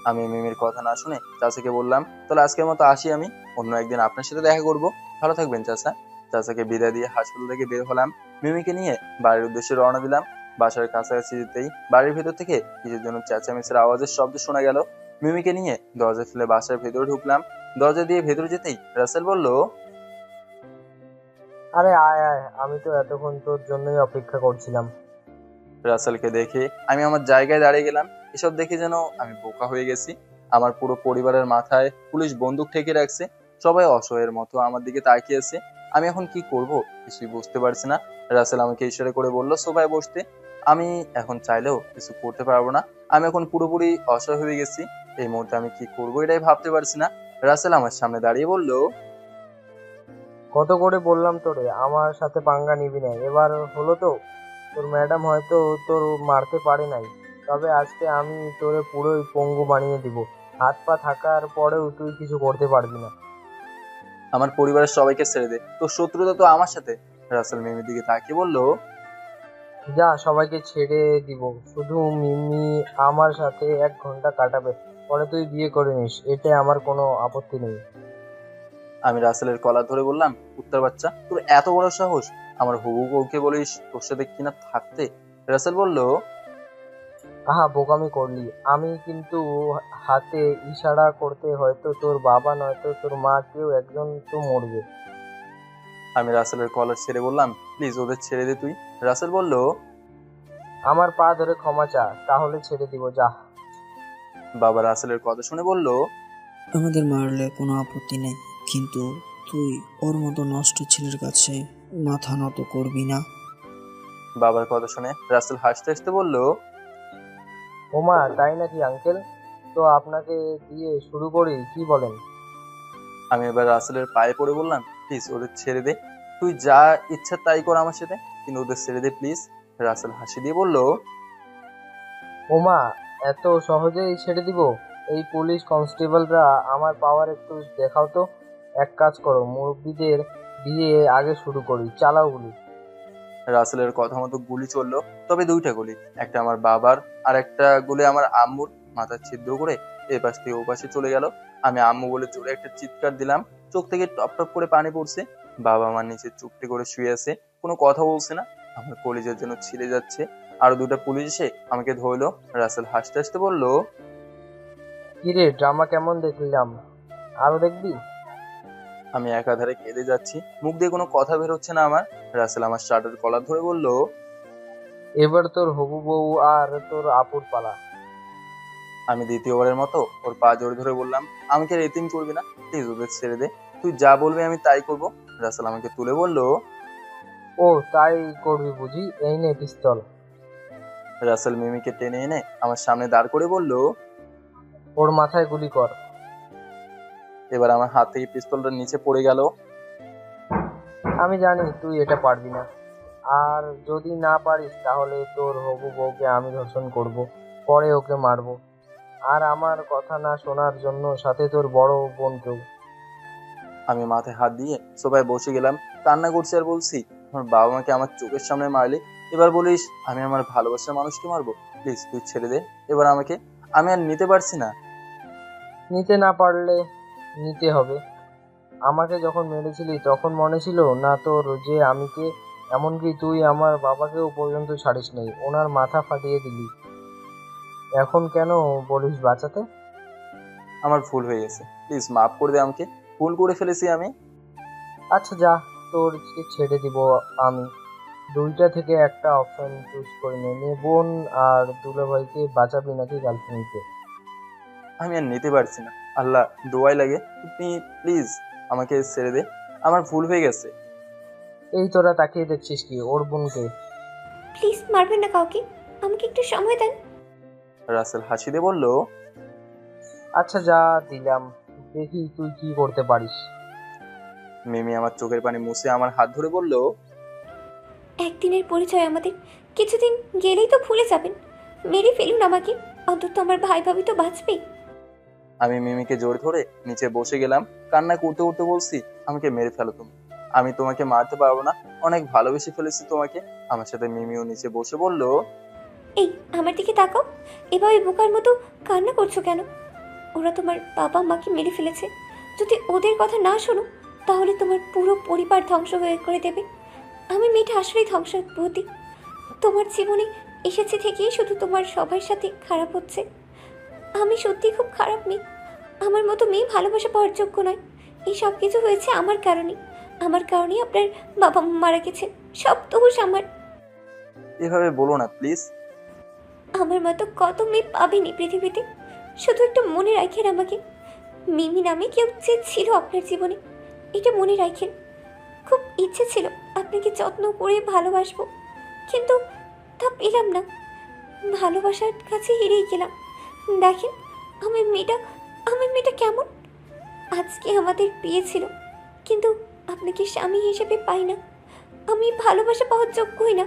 আমি মিমির কথা না শুনে চাচাকে বললাম, তাহলে আজকের মতো আসি আমি, অন্য একদিন আপনার সাথে দেখা করব। ভালো থাকবেন চাচা। চাচাকে বিদায় দিয়ে হাসপাতাল থেকে বের হলাম। মিমিকে নিয়ে বাড়ির উদ্দেশ্যে রওনা দিলাম। বাসার কাছাকাছি যেতেই বাড়ির ভেতর থেকে কিসের জন্য চেঁচামেচির আওয়াজের শব্দ শোনা গেল। মিমিকে নিয়ে দরজা খুলে বাসার ভেতরে ঢুকলাম। দরজা দিয়ে ভেতরে যেতেই রাসেল বলল, আরে আয় আয়, আমি তো এতক্ষণ তোর জন্যই অপেক্ষা করছিলাম। রাসেলকে দেখে আমি আমার জায়গায় দাঁড়িয়ে গেলাম। এসব দেখে যেন আমি বোকা হয়ে গেছি। আমার পুরো পরিবারের মাথায় পুলিশ বন্দুক ঠেকে রাখছে, সবাই অসহায়ের মতো আমার দিকে তাকিয়ে আছে। আমি এখন কি করব কিছুই বুঝতে পারছি না। রাসেল আমাকে ইশারা করে বলল সোফায় বসতে। আমি এখন চাইলেও কিছু করতে পারবো না, আমি এখন পুরোপুরি অসহায় হয়ে গেছি। এই মুহূর্তে আমি কি করবো এটাই ভাবতে পারছি না। রাসেল আমার সামনে দাঁড়িয়ে বলল, কত করে বললাম তোরে আমার সাথে পাঙ্গা নিবি না, এবার হলো তো? তোর ম্যাডাম হয়তো তোর মারতে পারে নাই, তবে আজকে আমি তোরে পুরোই পঙ্গু বানিয়ে দিব। হাত পা থাকার পরেও তুই কিছু করতে পারবি না। আমার পরিবারের সবাইকে ছেড়ে দে, তোর শত্রুতা তো আমার সাথে, রাসেল মিমির দিকে তাকিয়ে বলল, যা, সবাইকে ছেড়ে দিব, শুধু মিমি আমার সাথে 1 ঘন্টা কাটাবে, পরে তুই বিয়ে করে নিস, এতে আমার কোনো আপত্তি নেই। আমি রাসেলের কলার ধরে বললাম, কুত্তার বাচ্চা, তোর এত বড় সাহস আমার হবু বউকে বলিস তোর সাথে কিনা থাকতে? রাসেল বলল, আহা, বোকামি করলি। আমি কিন্তু হাতে ইশারা করতে হয়তো তোর বাবা নয়তো তোর মা, কেউ একজন তো মরবে। আমি রাসেলের কলার ছেড়ে বললাম, প্লিজ ওদের ছেড়ে দে তুই। রাসেল বলল, আমার পা ধরে ক্ষমা চা, তাহলে ছেড়ে দিব, যা। বাবা রাসেলের কথা শুনে বলল, আমাদের মারলে কোনো আপত্তি নেই, কিন্তু তুই ওর মতো নষ্ট ছেলের কাছে মাথা নত করবি না। বাবার কথা শুনে রাসেল হাসতে হাসতে বলল, ওমা, তাই নাকি আঙ্কেল? তো আপনাকে দিয়ে শুরু করি, কি বলেন? আমি এবার রাসেলের পায়ে পড়ে বললাম, প্লিজ ওদের ছেড়ে দে, তুই যা ইচ্ছা তাই কর আমার সাথে, কিন্তু ওদের ছেড়ে দে প্লিজ। রাসেল হাসি দিয়ে বলল, ওমা, এত সহজেই ছেড়ে দিব? এই পুলিশ কনস্টেবলরা আমার পাওয়ার একটু দেখাও তো। এক কাজ করো, মুরব্বীদের দিয়ে আগে শুরু করি, চালাও গুলি। রাসেলের কথা মতো গুলি চললো, তবে 2টা গুলি, একটা আমার বাবার আর একটা গুলি আমার আম্মুর মাথার ছিদ্র করে এই পাশ থেকে ও পাশে চলে গেল। আমি আম্মু বলে জোরে একটা চিৎকার দিলাম, চোখ থেকে টপ টপ করে পানি পড়ছে। বাবা আমার নিচে চুপটি করে শুয়ে আছে, কোনো কথা বলছে না। আমার কলিজার জন্য ছিঁড়ে যাচ্ছে। আরো 2টা পুলিশ এসে আমাকে ধরলো। রাসেল হাসতে হাসতে বলল, কিরে, ড্রামা কেমন দেখলাম, আরো দেখবি? আমি একাধারে কেঁদে যাচ্ছি, মুখ দিয়ে কোনো কথা বের হচ্ছে না আমার। রাসেল আমার শার্টের কলার ধরে বলল, এবার তোর হবু বউ আর তোর আপুর পালা। আমি দ্বিতীয়বারের মতো ওর পা জোরে ধরে বললাম, আমাকে আর এতিম করবি না, প্লিজ ওদের ছেড়ে দে, তুই যা বলবি আমি তাই করব। রাসেল আমাকে তুলে বলল, ও তাই করবি বুঝি, এই নে পিস্তল। রাসেল মিমিকে টেনে এনে আমার সামনে দাঁড় করে বলল, ওর মাথায় গুলি কর। এবার আমার হাত থেকে পিস্তলটা নিচে পড়ে গেল। আমি জানি তুই এটা পারবি না, আর যদি না পারিস তাহলে তোর হবু বউকে আমি ধর্ষণ করব, পরে ওকে মারবো, আর আমার কথা না শোনার জন্য সাথে তোর বড় বোনকেও। আমি মাথায় হাত দিয়ে সোফায় বসে গেলাম, কান্না করছি আর বলছি, আমার বাবা মাকে আমার চোখের সামনে মারলি, এবার বলিস আমি আমার ভালোবাসার মানুষকে মারবো? প্লিজ তুই ছেড়ে দে এবার আমাকে, আমি আর নিতে পারছি না। নিতে না পারলে নিতে হবে। আমাকে যখন মেরেছিলি তখন মনে ছিল না তোর যে আমি কে? এমনকি তুই আমার বাবাকেও পর্যন্ত ছাড়িস নেই, ওনার মাথা ফাটিয়ে দিলি। এখন কেন বলিস বাঁচাতে? আমার ভুল হয়ে গেছে, প্লিজ মাফ করে দে আমাকে, ভুল করে ফেলেছি আমি। আচ্ছা যা, তোরকে ছেড়ে দিব আমি। 2টা থেকে একটা অপশন চুজ করে নে, বোন আর দুলাভাইকে বাঁচাবি নাকি গার্লফ্রেন্ডকে? আমি আর নিতে পারছি না, আল্লাহ দোয়াই লাগে, তুমি প্লিজ আমাকে ছেড়ে দে, আমার ভুল হয়ে গেছে। এই তোরা তাকিয়ে দেখছিস কি, ওর বোনকে। প্লিজ মারবেন না কাউকে, আমাকে একটু সময় দেন। রাসেল হাসি দিয়ে বলল, আচ্ছা যা, দিলাম, দেখি তুই কি করতে পারিস। মিমি আমার চোখের পানি মুছে আমার হাত ধরে বলল, একদিনের পরিচয় আমাদের, কিছুদিন গেলেই তো ভুলে যাবেন। মেরে ফেলুন আমাকে, অন্তত আমার ভাই ভাবি তো বাঁচবে। আমি মিমিকে জোর ধরে নিচে বসে গেলাম, কান্না করতে করতে বলছি, আমাকে মেরে ফেলো তুমি, আমি তোমাকে মারতে পারবো না, অনেক ভালোবেসে ফেলেছি তোমাকে। আমার সাথে মিমিও নিচে বসে বলল, এই আমার দিকে তাকাও, এভাবে বোকার মতো কান্না করছো কেন? ওরা তোমার বাবা মাকে মেরে ফেলেছে, যদি ওদের কথা না শোনো তাহলে তোমার পুরো পরিবার ধ্বংস হয়ে করে দেবে। আমি মেয়েটা আসলেই ধ্বংসবতী, তোমার জীবনে এসেছে থেকেই শুধু তোমার সবার সাথে খারাপ হচ্ছে। আমি সত্যি খুব খারাপ মেয়ে, আমার মতো মেয়ে ভালোবাসা পাওয়ার যোগ্য নয়। এই সব কিছু হয়েছে আমার কারণেই আপনার বাবা মা মারা গেছে, সব দোষ আমার। এভাবে বলো না প্লিজ। আমার মতো কত মেয়ে পাবেনি পৃথিবীতে, শুধু একটু মনে রাখেন আমাকে। মিমি নামে কেউ যে ছিল আপনার জীবনে, এটা মনে রাখেন। খুব ইচ্ছে ছিল আপনাকে যত্ন করে ভালোবাসবো, কিন্তু তা পেলাম না, ভালোবাসার কাছে হেরেই গেলাম। দেখেন আমার মেয়েটা কেমন। আজকে আমাদের বিয়ে ছিল, কিন্তু আপনাকে স্বামী হিসেবে পাই না, আমি ভালোবাসা পাওয়ার যোগ্যই না।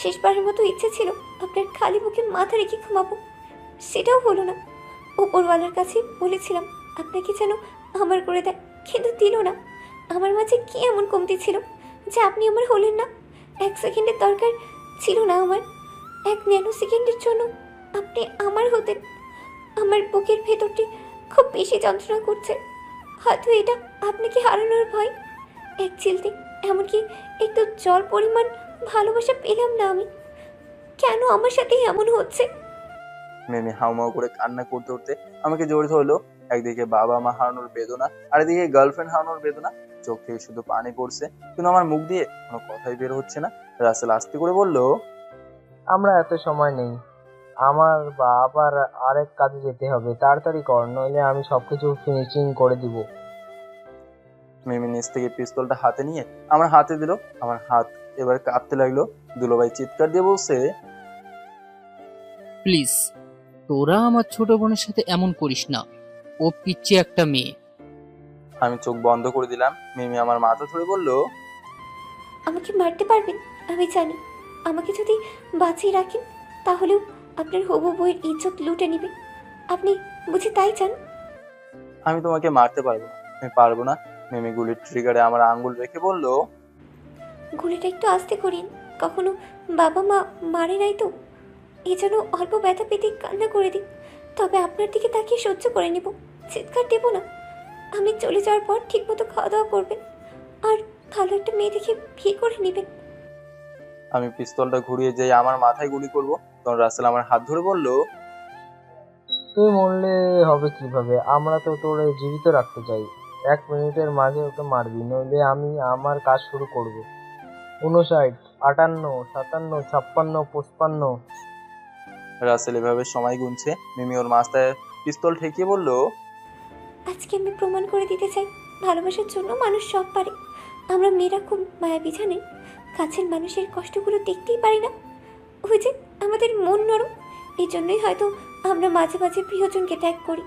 শেষবারের মতো ইচ্ছে ছিল আপনার খালি বুকে মাথা রেখে ঘুমাবো, সেটাও হলো না। উপরওয়ালার কাছে বলেছিলাম আপনাকে যেন আমার করে দেয়, কিন্তু দিল না। আমার মাঝে কি এমন কমতি ছিল যে আপনি আমার হলেন না। 1 সেকেন্ডের দরকার ছিল না আমার। 1 ন্যানো সেকেন্ডের জন্য আপনি আমার হতেন। আমার বুকের ভেতরটি খুব বেশি যন্ত্রণা করছে। হয়তো এটা আপনাকে হারানোর ভয়। এক চিলতে এমনকি একটু জল পরিমাণ ভালোবাসা পেলাম না আমি। কেন আমার সাথে এমন হচ্ছে? মিমি হাউমাউ করে কান্না করতে করতে আমাকে জড়িত হলো। একদিকে বাবা মা হারানোর বেদনা, আর এদিকে গার্লফ্রেন্ড হারানোর বেদনা। চোখ থেকে শুধু পানি পড়ছে, কিন্তু আমার মুখ দিয়ে কোনো কথাই বের হচ্ছে না। রাসেল আস্তে করে বলল, আমরা এত সময় নেই, আমার বা আবার আরেক কাজে যেতে হবে, তাড়াতাড়ি কর, নইলে আমি সবকিছু ফিনিশিং করে দিব। মিমি নিচ থেকে পিস্তলটা হাতে নিয়ে আমার হাতে দিল। আমার হাত এবার কাঁপতে লাগলো। দুলোভাই চিৎকার দিয়ে বলছে, প্লিজ তোরা আমার ছোট বোনের সাথে এমন করিস না, ও পিচ্ছি একটা মেয়ে। আমি চোখ বন্ধ করে দিলাম। মিমি আমার মাথা ধরে বলল, আমাকে মারতে পারবেন আমি জানি। আমাকে যদি বাঁচিয়ে রাখেন তাহলেও আপনার হবু বউয়ের ইজ্জত লুটে নেবে। আপনি বুঝি তাই চান? আমি তোমাকে মারতে পারবো না, আমি পারবো না। মিমি গুলির ট্রিগারে আমার আঙ্গুল রেখে বলল, গুলিটা একটু আস্তে করিন। কখনো বাবা মা মারে নাই তো, এই জন্য অল্প ব্যথা পেতে কান্না করে দিই। তবে আপনার দিকে তাকিয়ে সহ্য করে নেব, চিৎকার দেব না। আমি চলে যাওয়ার পর ঠিকমতো খাওয়া দাওয়া করবেন, আর ভালো একটা মেয়ে দেখে বিয়ে করে নেবেন। আমি পিস্তলটা ঘুরিয়ে যেই আমার মাথায় গুলি করব, তখন রাসেল আমার হাত ধরে বলল, তুই মরলে হবে কিভাবে? আমরা তো তোর জীবিত রাখতে চাই। 1 মিনিটের মাঝে ওকে মারবি, নইলে আমি আমার কাজ শুরু করব। 59, 58, 57, 56, 55। রাসেল এভাবে সময় গুনছে। মিমি ওর মাথায় পিস্তল ঠেকিয়ে বলল, আজকে আমি প্রমাণ করে দিতে চাই, ভালোবাসার জন্য মানুষ সব পারে। আমরা মেয়েরা খুব মায়াবী জানেন। কাছের মানুষের কষ্টগুলো দেখতেই পারি না। ওই যে আমাদের মন নরম, এই জন্যই হয়তো আমরা মাঝে মাঝে প্রিয়জনকে ত্যাগ করি।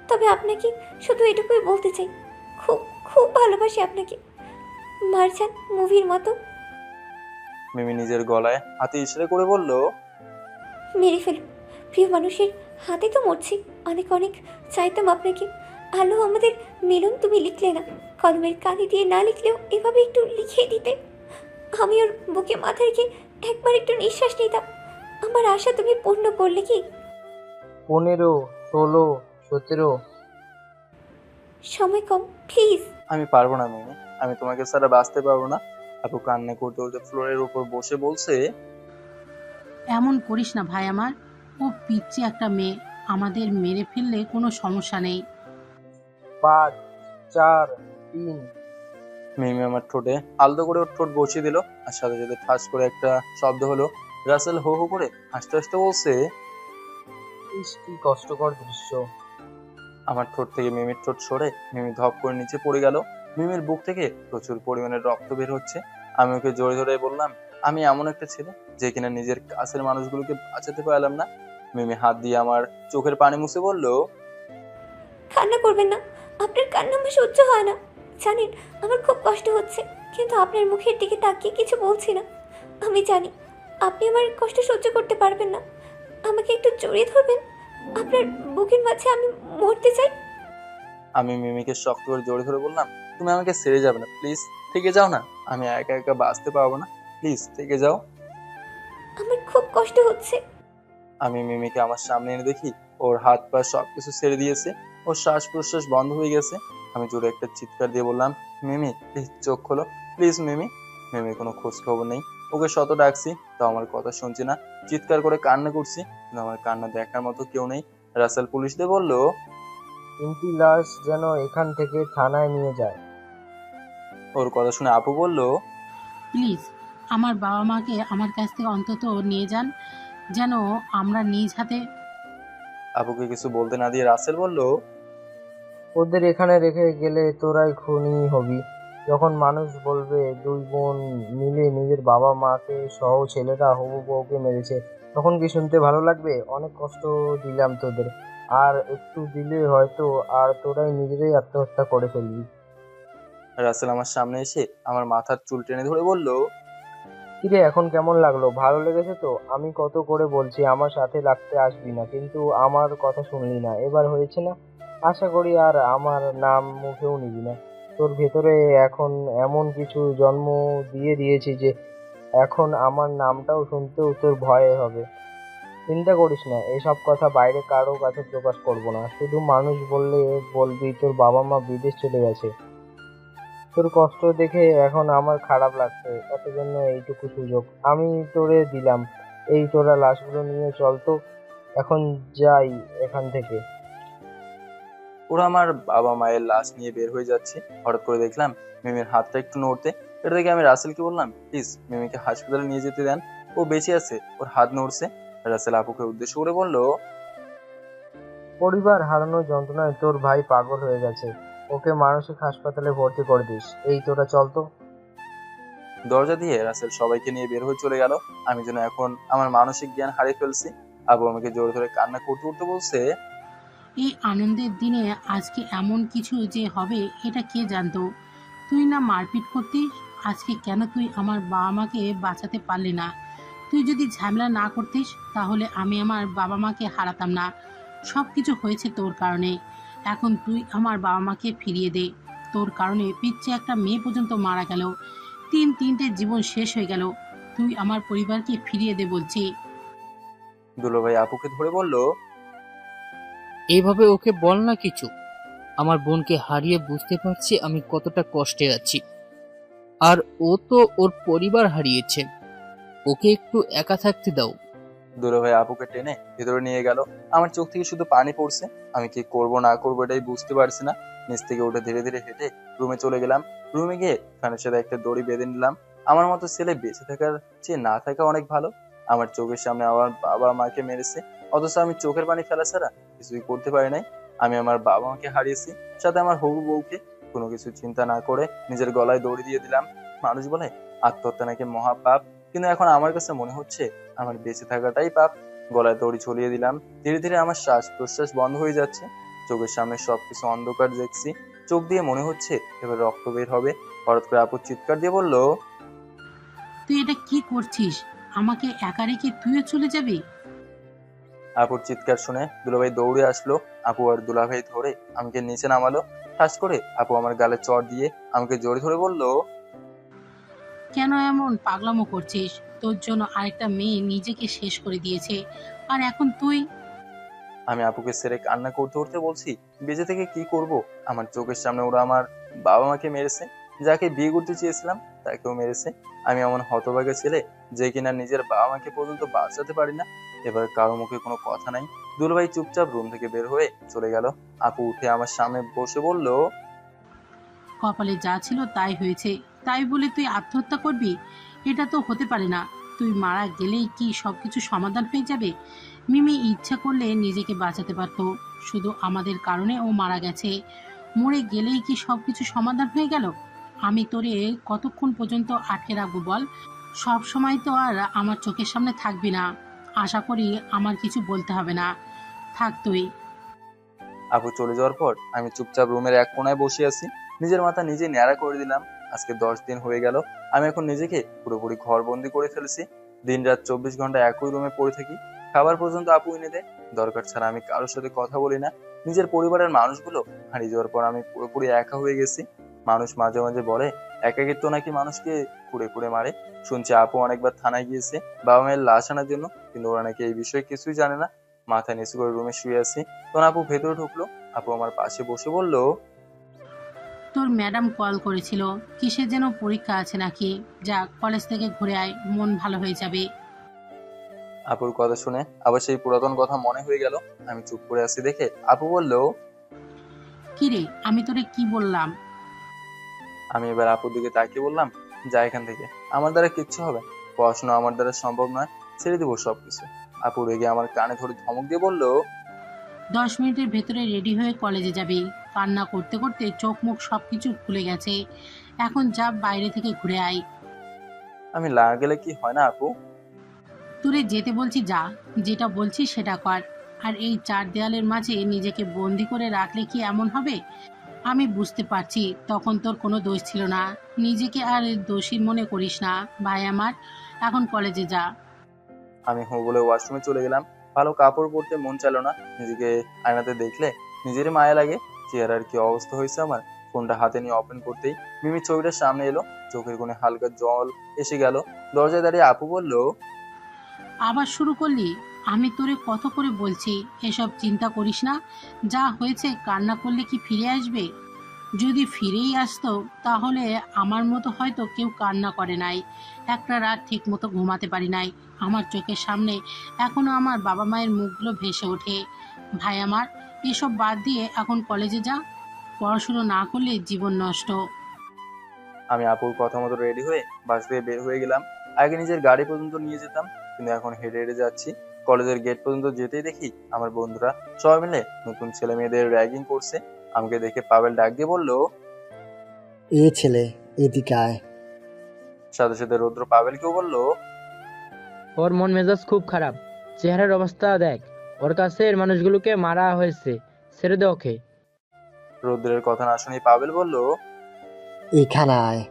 তবে আপনাকে শুধু এটুকুই বলতে চাই, খুব খুব ভালোবাসি আপনাকে, মারজান মুভির মতো। মিমি নিজের গলায় হাতে ইশারা করে বলল, মেরে ফেলুন। প্রিয় মানুষের হাতে তো মরছি। অনেক অনেক চাইতাম আপনাকে। আলো আমাদের মিলন তুমি লিখলে না, কলমের কালি দিয়ে না লিখলেও এভাবে একটু লিখিয়ে দিতে। আমি ওর বুকে মাথা রেখে একবার একটু নিঃশ্বাস নিতাম। আমার আশা তুমি পূর্ণ করলে কি? 15, 16, 17। সময় কম, প্লিজ। আমি পারবো না মিমি, আমি তোমাকে ছাড়া বাঁচতে পারবো না। আপু কান্না করতে করতে ফ্লোরের উপর বসে বলছে, এমন করিস না ভাই আমার, ও পিচ্ছি একটা মেয়ে, আমাদের মেরে ফেললে কোনো সমস্যা নেই। 5, 4, 3। মিমি আমার ঠোঁটে আলতো করে ওর ঠোঁট বসিয়ে দিল, আর সাথে সাথে ঠাস করে একটা শব্দ হলো। রাসেল হো হো করে হাসতে হাসতে বলছে, ইস, কি কষ্টকর দৃশ্য। আমার ঠোঁট থেকে মিমির ঠোঁট সরে মিমি ধপ করে নিচে পড়ে গেল। মিমির বুক থেকে প্রচুর পরিমাণে রক্ত বের হচ্ছে। আমি ওকে জোরে ধরে বললাম, আমি এমন একটা ছেলে যে কিনা নিজের কাছের মানুষগুলোকে বাঁচাতে পারলাম না। মিমি হাত দিয়ে আমার চোখের পানি মুছে বলল, কান্না করবেন না, আপনার কান্না আমার সহ্য হয় না। জানেন আমার খুব কষ্ট হচ্ছে, কিন্তু আপনার মুখের দিকে তাকিয়ে কিছু বলছি না। আমি জানি আপনি আমার কষ্ট সহ্য করতে পারবেন না। আমাকে একটু জড়িয়ে ধরবেন, আপনার বুকের মাঝে আমি মরতে চাই। আমি মিমিকে শক্ত করে জোরে ধরে বললাম, তুমি আমাকে ছেড়ে যাবে না, প্লিজ থেকে যাও না, আমি একা একা বাঁচতে পারবো না, প্লিজ থেকে যাও। আমার খুব কষ্ট হচ্ছে। আমি মিমিকে আমার সামনে এনে দেখি ওর হাত পা সবকিছু ছেড়ে দিয়েছে, ওর শ্বাস প্রশ্বাস বন্ধ হয়ে গেছে। আমি জোরে একটা চিৎকার দিয়ে বললাম, মিমি প্লিজ চোখ খোলো, প্লিজ মিমি। মিমির কোনো খোঁজ খবর নেই। ওকে শত ডাকছি, তাও আমার কথা শুনছি না। চিৎকার করে কান্না করছি, কিন্তু আমার কান্না দেখার মতো কেউ নেই। রাসেল পুলিশদের বলল, 3টি লাশ যেন এখান থেকে থানায় নিয়ে যায়। ওর কথা শুনে আপু বলল, প্লিজ আমার বাবা মাকে আমার কাছ থেকে অন্তত নিয়ে যান, যেন আমরা নিজ হাতে। আপুকে কিছু বলতে না দিয়ে রাসেল বলল, ওদের এখানে রেখে গেলে তোরাই খুনি হবি। যখন মানুষ বলবে 2 বোন মিলে নিজের বাবা মাকে সহ ছেলেরা হবু বউকে মেরেছে, তখন কি শুনতে ভালো লাগবে? অনেক কষ্ট দিলাম তোদের, আর একটু দিলে হয়তো আর তোরাই নিজেরাই আত্মহত্যা করে ফেলবি। রাসেল আমার সামনে এসে আমার মাথার চুল টেনে ধরে বলল, কিরে, এখন কেমন লাগলো? ভালো লেগেছে তো? আমি কত করে বলছি আমার সাথে লাগতে আসবি না, কিন্তু আমার কথা শুনলি না। এবার হয়েছে না? আশা করি আর আমার নাম মুখেও নিবি না। তোর ভেতরে এখন এমন কিছু জন্ম দিয়ে দিয়েছি যে এখন আমার নামটাও শুনতেও তোর ভয় হবে। চিন্তা করিস না, এসব কথা বাইরে কারো কাছে প্রকাশ করবো না। শুধু মানুষ বললে বলবি তোর বাবা মা বিদেশ চলে গেছে। তোর কষ্ট দেখে এখন আমার খারাপ লাগছে, এত জন্য এইটুকু সুযোগ আমি তোরে দিলাম। এই তোরা লাশগুলো নিয়ে চল তো, এখন যাই এখান থেকে। ওরা আমার বাবা মায়ের লাশ নিয়ে বের হয়ে যাচ্ছে, হঠাৎ করে দেখলাম মিমির হাতটা একটু নড়তে। এটা দেখে আমি রাসেলকে বললাম, প্লিজ মিমিকে হাসপাতালে নিয়ে যেতে দেন, ও বেঁচে আছে, ওর হাত নড়ছে। রাসেল আপুকে উদ্দেশ্য করে বলল, পরিবার হারানোর যন্ত্রণায় তোর ভাই পাগল হয়ে গেছে, ওকে মানসিক হাসপাতালে ভর্তি করে দিস। এই তোরা চল তো। দরজা দিয়ে রাসেল সবাইকে নিয়ে বের হয়ে চলে গেল। আমি যেন এখন আমার মানসিক জ্ঞান হারিয়ে ফেলছি। আবু আমাকে জোরে ধরে কান্না করতে করতে বলছে, এই আনন্দের দিনে আজকে এমন কিছু যে হবে এটা কে জানতো? তুই না মারপিট করতিস, আজকে কেন তুই আমার বাবা মাকে বাঁচাতে পারলি না? তুই যদি ঝামেলা না করতিস তাহলে আমি আমার বাবা মাকে হারাতাম না। সব কিছু হয়েছে তোর কারণে। এখন তুই আমার বাবা মাকে ফিরিয়ে দে। তোর কারণে পিচ্ছে একটা মেয়ে পর্যন্ত মারা গেল, তিনটে জীবন শেষ হয়ে গেল। তুই আমার পরিবারকে ফিরিয়ে দে বলছি। দুলোভাই আপুকে ধরে বলল, এইভাবে ওকে বল না কিছু। আমার বোনকে হারিয়ে বুঝতে পারছি আমি কতটা কষ্টে আছি, আর ও তো ওর পরিবার হারিয়েছে। ওকে একটু একা থাকতে দাও। দুলোভাই আপুকে টেনে ভেতরে নিয়ে গেল। আমার চোখ থেকে শুধু পানি পড়ছে। আমি কি করব না করবো এটাই বুঝতে পারছি না। নিচ থেকে উঠে ধীরে ধীরে হেঁটে রুমে চলে গেলাম। রুমে গিয়ে ফ্যানের সাথে একটা দড়ি বেঁধে নিলাম। আমার মতো ছেলে বেঁচে থাকার চেয়ে না থাকা অনেক ভালো। আমার চোখের সামনে আমার বাবা মাকে মেরেছে, অথচ আমি চোখের পানি ফেলা ছাড়া কিছুই করতে পারি নাই। আমি আমার বাবা মাকে হারিয়েছি, সাথে আমার হবু বউকে। কোনো কিছু চিন্তা না করে নিজের গলায় দড়ি দিয়ে দিলাম। মানুষ বলে আত্মহত্যা নাকি মহাপাপ, কিন্তু এখন আমার কাছে মনে হচ্ছে আমার বেঁচে থাকাটাই পাপ। গলায় দড়ি ঝুলিয়ে দিলাম। ধীরে ধীরে আমার শ্বাস প্রশ্বাস বন্ধ হয়ে যাচ্ছে। চোখের সামনে সবকিছু অন্ধকার দেখছি। চোখ দিয়ে মনে হচ্ছে এবার রক্ত বের হবে। হঠাৎ করে আপু চিৎকার দিয়ে বলল, তুই এটা কি করছিস? আমাকে একা রেখে তুইও চলে যাবি? আপুর চিৎকার শুনে দুলাভাই দৌড়ে আসলো। আপু আর দুলাভাই ধরে আমাকে নিচে নামালো। ঠাস করে আপু আমার গালে চড় দিয়ে আমাকে জোরে ধরে বলল, কেন এমন পাগলামো করছিস? তোর জন্য আরেকটা মেয়ে নিজেকে শেষ করে দিয়েছে, আর এখন তুই? আমি আপুকে ছেড়ে কান্না করতে করতে বলছি, বেঁচে থেকে কি করব? আমার চোখের সামনে ওরা আমার বাবা মাকে মেরেছে, যাকে বিয়ে করতে চেয়েছিলাম তাকেও মেরেছে। আমি এমন হতভাগা ছেলে যে কিনা নিজের বাবা মাকে পর্যন্ত বাঁচাতে পারি না। এবার কারো মুখে কোনো কথা নাই। দুলভাই চুপচাপ রুম থেকে বের হয়ে চলে গেল। আপু উঠে আমার সামনে বসে বলল, কপালে যা ছিল তাই হয়েছে, তাই বলে তুই আত্মহত্যা করবি? এটা তো হতে পারে না। তুই মারা গেলেই কি সবকিছু সমাধান হয়ে যাবে? মিমি ইচ্ছা করলে নিজেকে বাঁচাতে পারতো, শুধু আমাদের কারণে ও মারা গেছে। মরে গেলেই কি সবকিছু সমাধান হয়ে গেল? আমি তোরে কতক্ষণ পর্যন্ত আটকে রাখবো বল? সব সময় তো আর আমার চোখের সামনে থাকবি না। আশা করি আমার কিছু বলতে হবে না। থাক তুই। আপু চলে যাওয়ার পর আমি চুপচাপ রুমের এক কোনায় বসে আছি। নিজের মাথা নিজে ন্যাড়া করে দিলাম। আজকে 10 দিন হয়ে গেল আমি এখন নিজেকে পুরোপুরি ঘরবন্দি করে ফেলেছি। দিন রাত 24 ঘন্টা একই রুমে পড়ে থাকি। খাবার পর্যন্ত আপু এনে দেয়। দরকার ছাড়া আমি কারোর সাথে কথা বলি না। নিজের পরিবারের মানুষগুলো হারিয়ে যাওয়ার পর আমি পুরোপুরি একা হয়ে গেছি। মানুষ মাঝে মাঝে বলে একাকিত্ব নাকি মানুষকে কুড়ে কুড়ে মারে। শুনছি আপু অনেকবার থানায় গিয়েছে বাবা মায়ের লাশ আনার জন্য, কিন্তু ওরা নাকি এই বিষয়ে কিছুই জানে না। মাথা নিচু করে রুমে শুয়ে আছি, তখন আপু ভেতরে ঢুকলো। আপু আমার পাশে বসে বলল, তোর ম্যাডাম কল করেছিল, কিসের যেন পরীক্ষা আছে নাকি। যা, কলেজ থেকে ঘুরে আয়, মন ভালো হয়ে যাবে। আপুর কথা শুনে আবার সেই পুরাতন কথা মনে হয়ে গেল। আমি চুপ করে আছি দেখে আপু বলল, কিরে, আমি তোরে কি বললাম? আমি এবার আপুর দিকে তাকিয়ে বললাম, যা এখান থেকে, আমার দ্বারা কিচ্ছু হবে না। পড়াশোনা আমার দ্বারা সম্ভব নয়, ছেড়ে দিব সবকিছু। আপু রেগে আমার কানে ধরে ধমক দিয়ে বলল, 10 মিনিটের ভেতরে রেডি হয়ে কলেজে যাবি। কান্না করতে করতে চোখ মুখ সবকিছু খুলে গেছে। এখন যা, বাইরে থেকে ঘুরে আয়। আমি না গেলে কি হয় না আপু? তোরে যেতে বলছি যা, যেটা বলছি সেটা কর। আর এই 4 দেয়ালের মাঝে নিজেকে বন্দি করে রাখলে কি এমন হবে? আমি বুঝতে পারছি তখন তোর কোনো দোষ ছিল না। নিজেকে আর দোষী মনে করিস না ভাই আমার। এখন কলেজে যা। আমি হো বলে ওয়াশরুমে চলে গেলাম। ভালো কাপড় পরতে মন চাইলো না। নিজেকে আয়নাতে দেখলে নিজেরই মায়া লাগে। চেহারার কি অবস্থা হয়েছে আমার। ফোনটা হাতে নিয়ে ওপেন করতেই মিমির ছবিটার সামনে এলো। চোখের কোণে হালকা জল এসে গেল। দরজায় দাঁড়িয়ে আপু বলল, আবার শুরু করলি? আমি তোরে কত করে বলছি এসব চিন্তা করিস না। যা হয়েছে কান্না করলে কি ফিরে আসবে? যদি ফিরেই আসতো তাহলে আমার মতো হয়তো কেউ কান্না করে নাই, একটা রাত ঠিক মতো ঘুমাতে পারি নাই। আমার চোখের সামনে এখনো আমার বাবা মায়ের মুখগুলো ভেসে ওঠে। ভাই আমার, এসব বাদ দিয়ে এখন কলেজে যা। পড়াশুনো না করলে জীবন নষ্ট। আমি আপুর কথা মতো রেডি হয়ে বাস থেকে বের হয়ে গেলাম। আগে নিজের গাড়ি পর্যন্ত নিয়ে যেতাম, কিন্তু এখন হেঁটে হেঁটে যাচ্ছি। কলেজের গেট পর্যন্ত যেতেই দেখি আমার বন্ধুরা সবাই মিলে নতুন ছেলে মেয়েদের র্যাগিং করছে। আমাকে দেখে পাবেল ডাক দিয়ে বলল, এ ছেলে, এদিকে আয়। সাথে সাথে রৌদ্র পাবেলকেও বলল, ওর মন মেজাজ খুব খারাপ, চেহারার অবস্থা দেখ। ওর কাছের মানুষগুলোকে মারা হয়েছে, ছেড়ে দে ওকে। রৌদ্রের কথা না শুনে পাবেল বলল, এখানে আয়।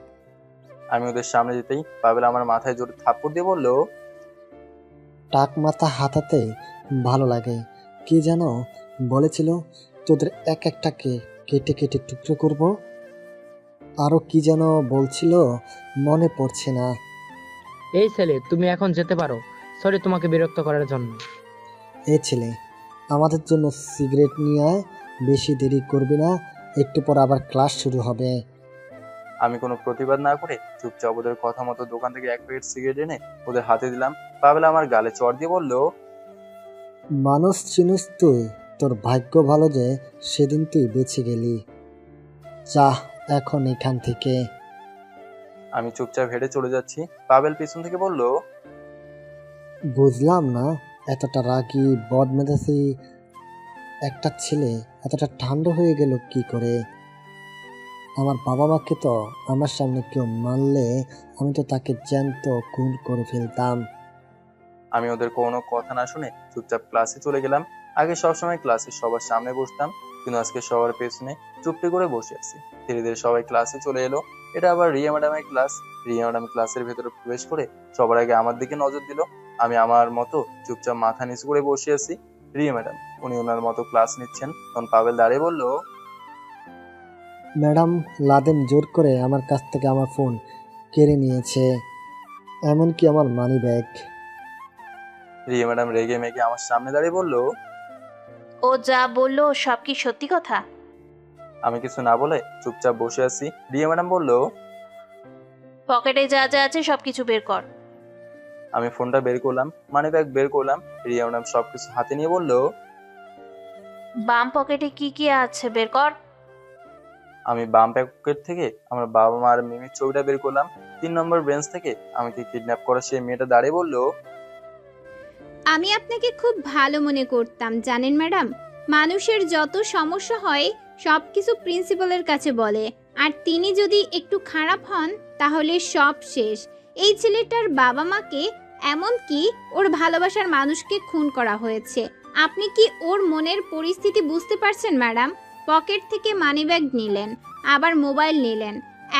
আমি ওদের সামনে যেতেই পাবেল আমার মাথায় জোরে থাপ্পড় দিয়ে বলল, টাক মাথা হাতাতে ভালো লাগে। কি যেন বলেছিল, তোদের এক একটাকে কেটে কেটে টুকরো করব। আরও কি যেন বলছিল, মনে পড়ছে না। এই ছেলে, তুমি এখন যেতে পারো। সরি তোমাকে বিরক্ত করার জন্য। এ ছেলে, আমাদের জন্য সিগারেট নিয়ে আয়, বেশি দেরি করবি না, একটু পর আবার ক্লাস শুরু হবে। আমি কোনো প্রতিবাদ না করে চুপচাপ ওদের কথা মতো দোকান থেকে এক প্যাকেট সিগারেট এনে ওদের হাতে দিলাম। পাবেল আমার গালে চড় দিয়ে বলল, মানুষ চিনিস তুই? তোর ভাগ্য ভালো যে সেদিন তুই বেঁচে গেলি। যা এখন এখান থেকে। আমি চুপচাপ হেঁটে চলে যাচ্ছি। পাবেল পিছন থেকে বলল, বুঝলাম না, এতটা রাগী বদমেজাজি একটা ছেলে এতটা ঠান্ডা হয়ে গেল কি করে? আমার বাবা মাকে তো আমার সামনে কেউ মারলে আমি তো তাকে জ্যান্ত খুন করে ফেলতাম। আমি ওদের কোনো কথা না শুনে চুপচাপ ক্লাসে চলে গেলাম। আগে সবসময় ক্লাসে সবার সামনে বসতাম, কিন্তু আজকে সবার পেছনে চুপটি করে বসে আছি। ধীরে ধীরে সবাই ক্লাসে চলে এলো। এটা আবার রিয়া ম্যাডামের ক্লাস। রিয়া ম্যাডাম ক্লাসের ভেতরে প্রবেশ করে সবার আগে আমার দিকে নজর দিল। আমি আমার মতো চুপচাপ মাথা নিচু করে বসে আছি। রিয়া ম্যাডাম উনি ওনার মতো ক্লাস নিচ্ছেন। তখন পাবেল দাঁড়িয়ে বলল, ম্যাডাম, লাদেন জোর করে আমার কাছ থেকে আমার ফোন কেড়ে নিয়েছে, এমনকি আমার মানি ব্যাগ। রিয়া ম্যাডাম রেগে মেগে আমার সামনে দাঁড়িয়ে বলল, ও যা বললো সব কি সত্যি কথা? আমি কিছু না বলে চুপচাপ বসে আছি। রিয়া ম্যাডাম বলল, পকেটে যা যা আছে সব কিছু বের কর। আমি ফোনটা বের করলাম, মানি ব্যাগ বের করলাম। রিয়া ম্যাডাম সবকিছু হাতে নিয়ে বলল, বাম পকেটে কি কি আছে বের কর। আমি বাম পকেট থেকে আমার বাবা মা আর মিমির ছবিটা বের করলাম। 3 নম্বর বেঞ্চ থেকে আমাকে কিডন্যাপ করা সেই মেয়েটা দাঁড়িয়ে বলল, আমি আপনাকে খুব ভালো মনে করতাম জানেন ম্যাডাম। মানুষের যত সমস্যা হয় সব কিছু প্রিন্সিপালের কাছে বলে, আর তিনি যদি একটু খারাপ হন তাহলে সব শেষ। এই ছেলেটার বাবা মাকে, এমনকি ওর ভালোবাসার মানুষকে খুন করা হয়েছে। আপনি কি ওর মনের পরিস্থিতি বুঝতে পারছেন ম্যাডাম? পকেট থেকে মানিব্যাগ নিলেন, আবার মোবাইল নিলেন,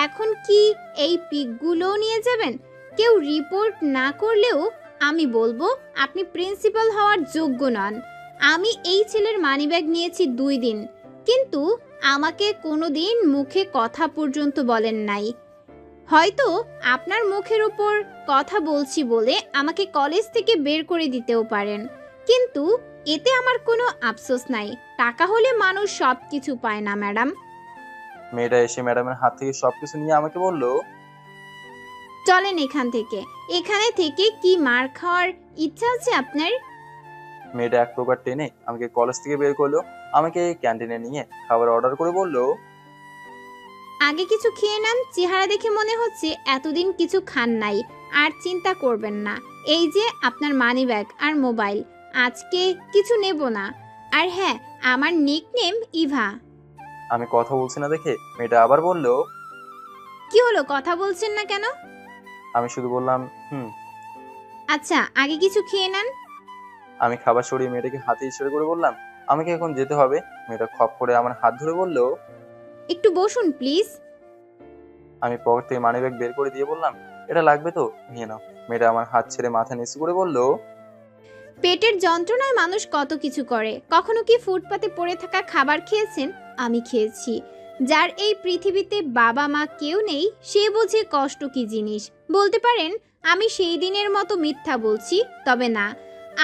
এখন কি এই পিকগুলোও নিয়ে যাবেন? কেউ রিপোর্ট না করলেও আমি বলবো আপনি প্রিন্সিপাল হওয়ার যোগ্য নন। আমি এই ছেলের মানিব্যাগ নিয়েছি 2 দিন, কিন্তু আমাকে কোনোদিন মুখে কথা পর্যন্ত বলেন নাই। হয়তো আপনার মুখের উপর কথা বলছি বলে আমাকে কলেজ থেকে বের করে দিতেও পারেন, কিন্তু এতে আমার কোনো আফসোস নাই। টাকা হলে মানুষ সব কিছু পায় না ম্যাডাম। মেয়েটা এসে ম্যাডামের হাত থেকে সবকিছু নিয়ে আমাকে বলল, চলেন এখান থেকে। এখানে থেকে কি মার খাওয়ার ইচ্ছা আছে আপনার? মেয়েটা এক প্রকার টেনে আমাকে কলেজ থেকে বের করলো। আমাকে ক্যান্টিনে নিয়ে খাবার অর্ডার করে বলল, আগে কিছু খেয়ে নেন, চেহারা দেখে মনে হচ্ছে এতদিন কিছু খান নাই। আর চিন্তা করবেন না, এই যে আপনার মানিব্যাগ আর মোবাইল, আজকে কিছু নেব না। আর হ্যাঁ, আমার নিকনেম ইভা। আমি কথা বলছি না দেখে মেয়েটা আবার বলল, কি হলো, কথা বলছেন না কেন? আমি শুধু বললাম আচ্ছা, আগে কিছু খেয়ে নেন। আমি খাবার সরিয়ে মেয়েটাকে হাতে ইশারা করে বললাম, আমাকে এখন যেতে হবে। মেয়েটা খপ করে আমার হাত ধরে বলল, একটু বসুন প্লিজ। আমি পকেট থেকে মানিব্যাগ বের করে দিয়ে বললাম, এটা লাগবে তো, নিয়ে নাও। মেয়েটা আমার হাত ছেড়ে মাথা নিচু করে বলল, পেটের যন্ত্রণায় মানুষ কত কিছু করে। কখনো কি ফুটপাতে পড়ে থাকা খাবার খেয়েছেন? আমি খেয়েছি। যার এই পৃথিবীতে বাবা মা কেউ নেই সে বোঝে কষ্ট কি জিনিস। বলতে পারেন আমি সেই দিনের মতো মিথ্যা বলছি, তবে না,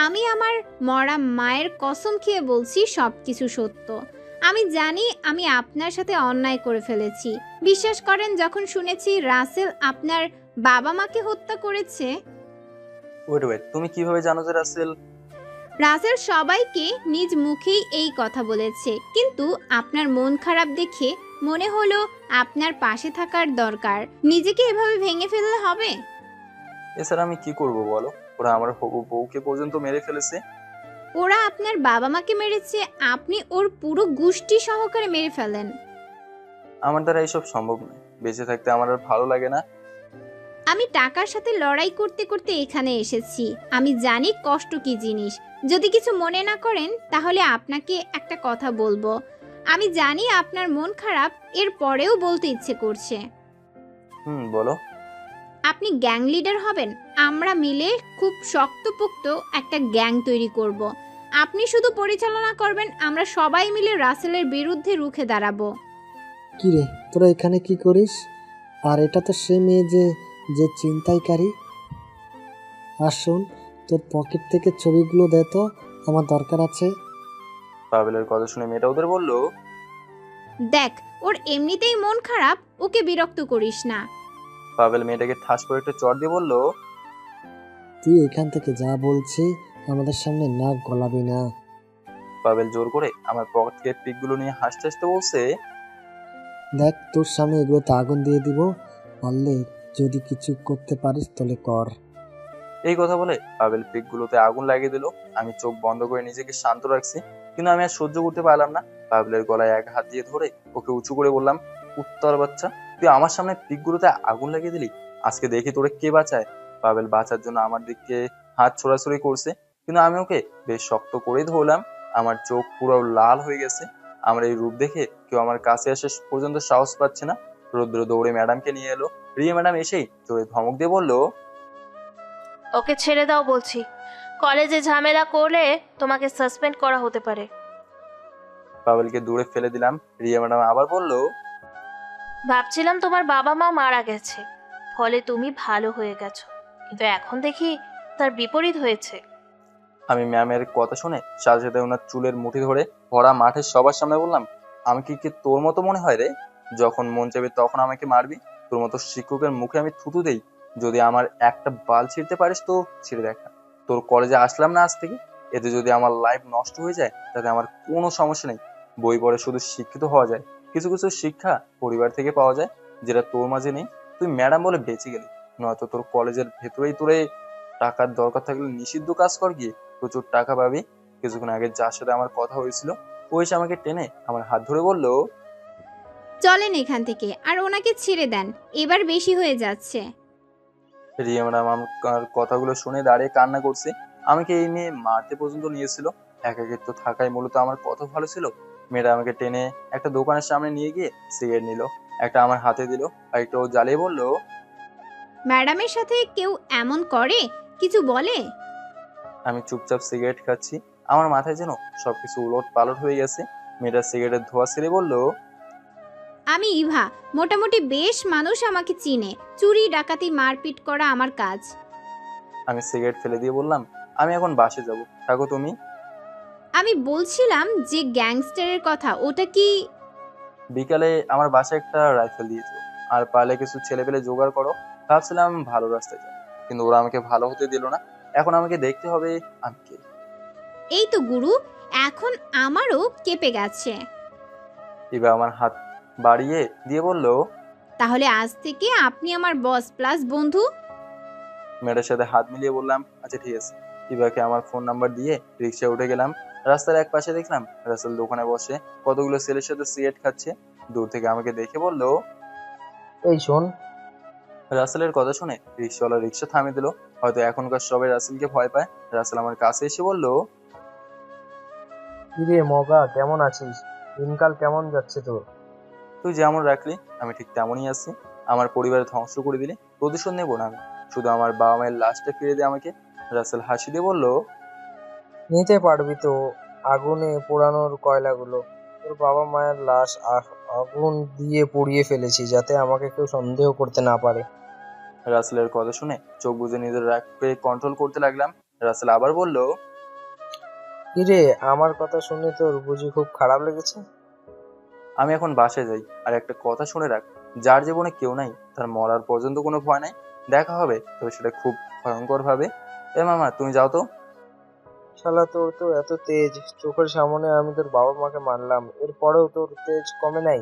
আমি আমার মরা মায়ের কসম খেয়ে বলছি সব কিছু সত্য। আমি জানি আমি আপনার সাথে অন্যায় করে ফেলেছি। বিশ্বাস করেন, যখন শুনেছি রাসেল আপনার বাবা মাকে হত্যা করেছে। ওয়েট, তুমি কিভাবে জানো যে রাসেল সবাইকে নিজ মুখেই এই কথা বলেছে, কিন্তু আপনার মন খারাপ দেখে মনে হলো আপনার পাশে থাকার দরকার। নিজেকে এভাবে ভেঙে ফেললে হবে? এছাড়া আমি কি করব বলো? ওরা আমার হবু বউকে পর্যন্ত মেরে ফেলেছে। ওরা আপনার বাবা মাকে মেরেছে, আপনি ওর পুরো গোষ্ঠী সহকারে মেরে ফেলেন। আমার দ্বারা এইসব সম্ভব নয়। বেঁচে থাকতে আমার আর ভালো লাগে না। আমি টাকার সাথে লড়াই করতে করতে এখানে এসেছি। আমি জানি কষ্ট কি জিনিস। যদি কিছু মনে না করেন তাহলে আপনাকে একটা কথা বলবো। আমি জানি আপনার মন খারাপ, এর পরেও বলতে ইচ্ছে করছে। বলো। আপনি গ্যাং লিডার হবেন। আমরা মিলে খুব শক্তপোক্ত একটা গ্যাং তৈরি করব। আপনি শুধু পরিচালনা করবেন, আমরা সবাই মিলে রাসেলের বিরুদ্ধে রুখে দাঁড়াবো। কি রে, তোরা এখানে কি করিস? আর এটা তো সে মেয়ে যে চিন্তাইকারী। আর শোন, তোর পকেট থেকে ছবিগুলো দে তো, আমার দরকার আছে। পাভেলের কথা শুনে মেয়েটা ওদের বলল, দেখ, ওর এমনিতেই মন খারাপ, ওকে বিরক্ত করিস না। পাভেল মেয়েটাকে ঠাস করে একটা চড় দিয়ে বলল, তুই এখান থেকে যা বলছি, আমাদের সামনে নাক গলাবি না। পাভেল জোর করে আমার পকেট থেকে পিকগুলো নিয়ে হাসতে হাসতে বলছে, দেখ, তোর সামনে এগুলোতে আগুন দিয়ে দিব, পারলে যদি কিছু করতে পারিস তাহলে কর। এই কথা বলে পাভেল পিকগুলোতে আগুন লাগিয়ে দিল। আমি চোখ বন্ধ করে নিজেকে শান্ত রাখছি, কিন্তু আমি আর সহ্য করতে পারলাম না। পাভেলের গলায় এক হাত দিয়ে ধরে ওকে উঁচু করে বললাম, উত্তর বাচ্চা, তুই আমার সামনে পিকগুলোতে আগুন লাগিয়ে দিলি। আজকে দেখি তোরে কে বাঁচায়। পাভেল বাঁচার জন্য আমার দিকে হাত ছোড়াছুড়ি করছে, কিন্তু আমি ওকে বেশ শক্ত করেই ধরলাম। আমার চোখ পুরো লাল হয়ে গেছে। আমার এই রূপ দেখে কেউ আমার কাছে আসে পর্যন্ত সাহস পাচ্ছে না। রুদ্র দৌড়ে ম্যাডামকে নিয়ে এলো। রিয়া ম্যাডাম এসেই জোরে ধমক দিয়ে বলল, ওকে ছেড়ে দাও বলছি। কলেজে ঝামেলা করলে তোমাকে সাসপেন্ড করা হতে পারে। পাভেলকে দূরে ফেলে দিলাম। রিয়া ম্যাডাম আবার বলল, ভাবছিলাম তোমার বাবা মা মারা গেছে, ফলে তুমি ভালো হয়ে গেছো, কিন্তু এখন দেখি তার বিপরীত হয়েছে। আমি ম্যামের কথা শুনে সাথে সাথে ওনার চুলের মুঠি ধরে ভরা মাঠের সবার সামনে বললাম, আমি কি তোর মতো মনে হয় রে? যখন মন চাইবে তখন আমাকে মারবি। তোর মতো শিক্ষকের মুখে আমি থুতু দেই। যদি আমার একটা বাল ছিঁড়তে পারিস তো ছিঁড়ে দেখা। তোর কলেজে আসলাম না আজ থেকে, এতে যদি আমার লাইফ নষ্ট হয়ে যায় তাতে আমার কোনো সমস্যা নেই। বই পড়ে শুধু শিক্ষিত হওয়া যায়, কিছু কিছু শিক্ষা পরিবার থেকে পাওয়া যায়, যেটা তোর মাঝে নেই। তুই ম্যাডাম বলে বেঁচে গেলি, নয়তো তোর কলেজের ভেতরেই তোরে টাকার দরকার থাকলে নিষিদ্ধ কাজ কর গিয়ে, প্রচুর টাকা পাবি। কিছুক্ষণ আগে যার সাথে আমার কথা হয়েছিল ও এসে আমাকে টেনে আমার হাত ধরে বলল, চলেন এখান থেকে, আর ওনাকে ছেড়ে দেন, এবার বেশি হয়ে যাচ্ছে। রিয়া ম্যাডাম আমার কথাগুলো শুনে দাঁড়িয়ে কান্না করছে। আমাকে এই মেয়ে মারতে পর্যন্ত নিয়েছিল। একাকিত্ব থাকায় মূলত আমার কথা ভালো ছিল। মেয়েটা আমাকে টেনে একটা দোকানের সামনে নিয়ে গিয়ে সিগারেট নিল, একটা আমার হাতে দিল, আর একটা ও জ্বালিয়ে বলল, ম্যাডামের সাথে কেউ এমন করে? কিছু বলে? আমি চুপচাপ সিগারেট খাচ্ছি। আমার মাথায় যেন সবকিছু উলট পালট হয়ে গেছে। মেয়েটা সিগারেটের ধোঁয়া ছেড়ে বলল, আমি ইভা, মোটামুটি বেশ মানুষ আমাকে চিনে। চুরি ডাকাতি মারপিট করা আমার কাজ। আমি সিগারেট ফেলে দিয়ে বললাম, আমি এখন বাসে যাব, থাকো তুমি। আমি বলছিলাম যে গ্যাংস্টারের কথা, ওটা কি? বিকালে আমার বাসায় একটা রাইফেল দিয়েছো, আর পারলে কিছু ছেলে পেলে জোগাড় করো। ভাবছিলাম ভালো রাস্তায় যাবো, কিন্তু ওরা আমাকে ভালো হতে দিল না। এখন আমাকে দেখতে হবে আমি কে। এই তো গুরু, এখন আমারও কেঁপে গেছে। এবার আমার হাত বাড়িয়ে দিয়ে বলল, তাহলে আজ থেকে আপনি আমার বস প্লাস বন্ধু। মেয়েটার সাথে হাত মিলিয়ে বললাম, আচ্ছা ঠিক আছে। ইবাকে আমার ফোন নাম্বার দিয়ে রিক্সায় উঠে গেলাম। রাস্তার এক পাশে দেখলাম রাসেল দোকানে বসে কতগুলো ছেলের সাথে সিগারেট খাচ্ছে। দূর থেকে আমাকে দেখে বলল, এই শোন। রাসেলের কথা শুনে রিক্সাওয়ালা রিক্সা থামিয়ে দিল। হয়তো এখনকার সবাই রাসেলকে ভয় পায়। রাসেল আমার কাছে এসে বলল, কিরে মগা, কেমন আছিস? দিনকাল কেমন যাচ্ছে তোর? তুই যেমন রাখলি আমি ঠিক তেমনই আছি। আমার পরিবারের ধ্বংস করে দিলি, প্রতিশোধ নেবো না আমি, শুধু আমার বাবা মায়ের লাশটা ফিরে দে আমাকে। রাসেল হাসি দিয়ে বলল, নিতে পারবি তো আগুনে পোড়ানোর কয়লাগুলো? তোর বাবা মায়ের লাশ আগুন দিয়ে পুড়িয়ে ফেলেছি, যাতে আমাকে কেউ সন্দেহ করতে না পারে। রাসেলের কথা শুনে চোখ বুজে নিজের রাগকে কন্ট্রোল করতে লাগলাম। রাসেল আবার বলল, কিরে, আমার কথা শুনে তোর বুঝি খুব খারাপ লেগেছে? আমি এখন বাসায় যাই। আর একটা কথা শুনে রাখ, যার জীবনে কেউ নাই তার মরার পর্যন্ত কোনো ভয় নাই। দেখা হবে, তবে সেটা খুব ভয়ঙ্কর ভাবে। এ মামা, তুমি যাও তো। শালা, তোর তো এত তেজ! চোখের সামনে আমি তোর বাবা মাকে মারলাম, এরপরেও তোর তেজ কমে নাই?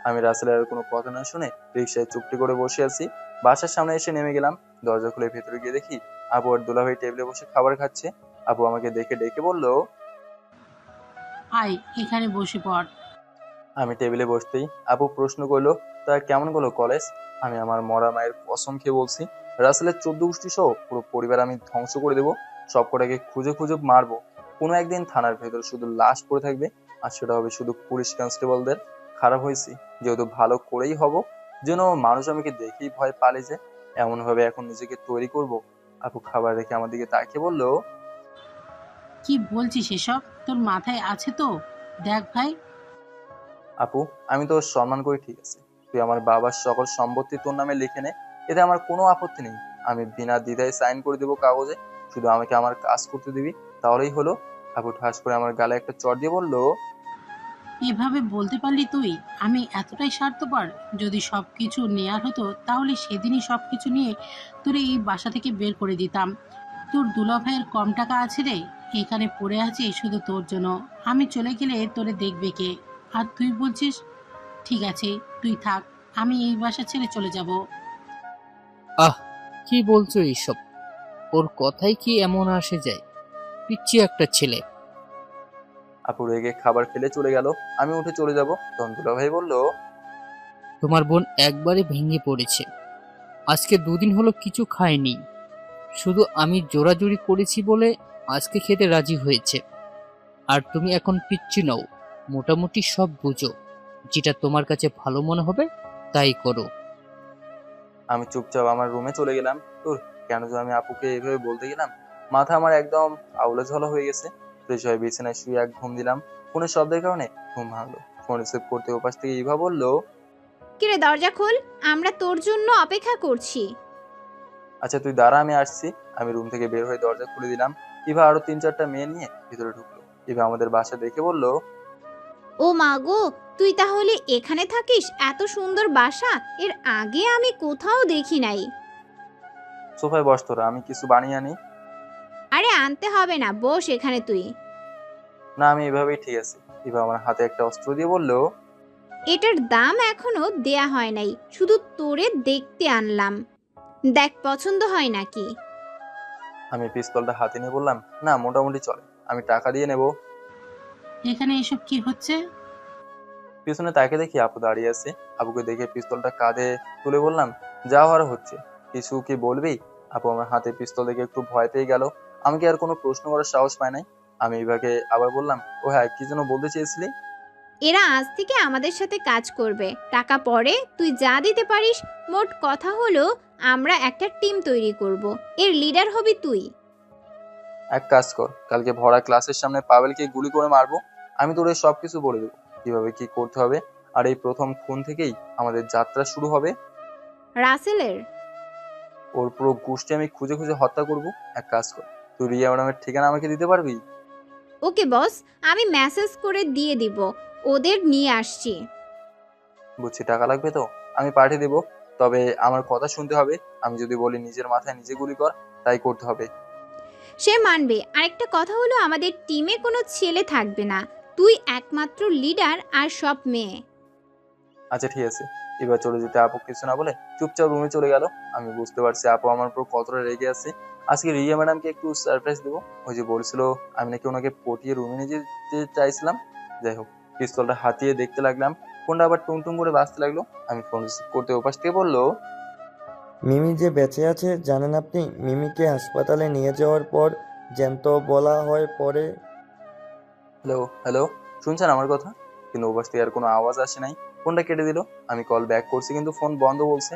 আমি রাসেলের আর কোনো কথা না শুনে রিক্সায় চুপটি করে বসে আছি। বাসার সামনে এসে নেমে গেলাম। দরজা খুলে ভেতরে গিয়ে দেখি আপু আর দুলাভাই টেবিলে বসে খাবার খাচ্ছে। আপু আমাকে দেখে ডেকে বলল, আয় এখানে বসে পড়। আমি টেবিলে বসতেই আপু প্রশ্ন করলো, তা কেমন গেলো কলেজ? আমি আমার মরা মায়ের কসম খেয়ে বলছি, রাসেলের 14 গোষ্ঠী সহ পুরো পরিবার আমি ধ্বংস করে দেবো। সব কটাকে খুঁজে খুঁজে মারবো। কোনো একদিন থানার ভেতর শুধু লাশ পড়ে থাকবে, আর সেটা হবে শুধু পুলিশ কনস্টেবলদের। খারাপ হয়েছি, যেহেতু ভালো করেই হব, যেন মানুষ আমাকে দেখেই ভয় পালিয়ে যায়, এমন ভাবে এখন নিজেকে তৈরি করব। আপু খাবার রেখে আমার দিকে তাকিয়ে বলল, কি বলছিস এসব? তোর মাথায় আছে তো? দেখ ভাই, আপু আমি তো সম্মান করি, ঠিক আছে, তুই আমার বাবার সকল সম্পত্তি তোর নামে লিখে নে, এতে আমার কোনো আপত্তি নেই। আমি বিনা দ্বিধায় সাইন করে দেবো কাগজে, শুধু আমাকে আমার কাজ করতে দিবি, তাহলেই হলো। আপু ঠাস করে আমার গালে একটা চড় দিয়ে বলল, এভাবে বলতে পারলি তুই? আমি এতটাই স্বার্থপর? যদি সবকিছু নেয়ার হতো তাহলে সেদিনই সবকিছু নিয়ে তোরে এই বাসা থেকে বের করে দিতাম। তোর দুলাভাইয়ের কম টাকা আছে রে, এখানে পড়ে আছে শুধু তোর জন্য। আমি চলে গেলে তোরে দেখবে কে? আর তুই বলছিস ঠিক আছে তুই থাক, আমি এই বাসা ছেড়ে চলে যাব। আহ, কি বলছো এইসব? ওর কথাই কি এমন আসে যায়? পিচ্ছি একটা ছেলে। আপু রেগে খাবার ফেলে চলে গেল। আমি উঠে চলে যাব, তখন দুলাভাই বলল, তোমার বোন একবারে ভেঙে পড়েছে। আজকে 2 দিন হলো কিছু খায়নি, শুধু আমি জোরাজুরি করেছি বলে আজকে খেতে রাজি হয়েছে। আর তুমি এখন পিচ্ছি নও, মোটামুটি সব বুঝো। যেটা তোমার কাছে ভালো মনে হবে তাই করো। আমি চুপচাপ আমার রুমে চলে গেলাম। তোর কেন যে আমি আপুকে এভাবে বলতে গেলাম, মাথা আমার একদম আউলা ঝালা হয়ে গেছে। ফ্রেশ হয়ে বিছানায় শুয়ে এক ঘুম দিলাম। ফোনের শব্দের কারণে ঘুম ভাঙলো। ফোন রিসিভ করতে ওপাশ থেকে ইভা বলল, কিরে দরজা খোল, আমরা তোর জন্য অপেক্ষা করছি। আচ্ছা তুই দাঁড়া, আমি আসছি। আমি রুম থেকে বের হয়ে দরজা খুলে দিলাম। ইভা আরো 3-4টা মেয়ে নিয়ে ভিতরে ঢুকলো। ইভা আমাদের বাসা দেখে বলল, ও মা গো, তুই তাহলে এখানে থাকিস? এত সুন্দর বাসা এর আগে আমি কোথাও দেখি নাই। সোফায় বস তোরা, আমি কিছু বানিয়ে আনি। আরে আনতে হবে না, বস এখানে তুই। না, আমি এভাবেই ঠিক আছে। ইভা আমার হাতে একটা অস্ত্র দিয়ে বলল, এটার দাম এখনো দেয়া হয় নাই, শুধু তোরে দেখতে আনলাম। দেখ পছন্দ হয় নাকি। আমি পিস্তলটা হাতে নিয়ে বললাম, না মোটামুটি চলে, আমি টাকা দিয়ে নেব। এখানে এসব কি হচ্ছে? পিছনে তাকে দেখি আপু দাঁড়িয়ে আছে। আপুকে দেখে পিস্তলটা কাঁধে তুলে বললাম, যা হওয়ার হচ্ছে, কিছু কি বলবি? আপু আমার হাতে পিস্তল দেখে একটু ভয় পেয়ে গেল। আমাকে আর কোনো প্রশ্ন করার সাহস পায় নাই। আমি ইভাকে আবার বললাম, ও হ্যাঁ, কি যেন বলতে চেয়েছিলি? এরা আজ থেকে আমাদের সাথে কাজ করবে, টাকা পরে তুই যা দিতে পারিস। মোট কথা হলো আমরা একটা টিম তৈরি করব, এর লিডার হবি তুই। এক কাজ কর, কালকে ভরা ক্লাসের সামনে পাবেলকে গুলি করে মারবো। আমি তোর এই সবকিছু বলে দেবো, কিভাবে কি করতে হবে। আর এই প্রথম খুন থেকেই আমাদের যাত্রা শুরু হবে। রাসেলের ওর পুরো গোষ্ঠী আমি খুঁজে খুঁজে হত্যা করব। এক কাজ কর, তুই রিয়া ম্যাডামের ঠিকানা আমাকে দিতে পারবি? ওকে বস, আমি মেসেজ করে দিয়ে দিব, ওদের নিয়ে আসছি। বুঝছি, টাকা লাগবে তো আমি পাঠিয়ে দেবো। তবে আমার কথা শুনতে হবে। আমি যদি বলি নিজের মাথায় নিজে গুলি কর, তাই করতে হবে। সে মানবে। আরেকটা কথা হলো আমাদের টিমে কোনো ছেলে থাকবে না, তুই একমাত্র লিডার আর সব মেয়ে। আচ্ছা ঠিক আছে। এবার চলে যেতে আপু কিছু না বলে চুপচাপ রুমে চলে গেল। আমি বুঝতে পারছি আপু আমার উপর কতটা রেগে আছে। আজকে রিয়া ম্যাডামকে একটু সারপ্রাইজ দেবো। ওই যে বলছিল আমি নাকি ওনাকে পটিয়ে রুমে নিয়ে যেতে চাইছিলাম। যাই হোক, পিস্তলটা হাতিয়ে দেখতে লাগলাম। ফোনটা আবার টুংটুং করে বাজতে লাগলো। আমি ফোন রিসিভ করতে ওপাশ থেকে বললো, মিমি যে বেঁচে আছে জানেন আপনি? মিমিকে হাসপাতালে নিয়ে যাওয়ার পর জ্যান্ত বলা হয় পরে। হ্যালো হ্যালো, শুনছেন আমার কথা? কিন্তু ওপাশ থেকে আর কোনো আওয়াজ আসে নাই। ফোনটা কেটে দিল। আমি কল ব্যাক করছি কিন্তু ফোন বন্ধ বলছে।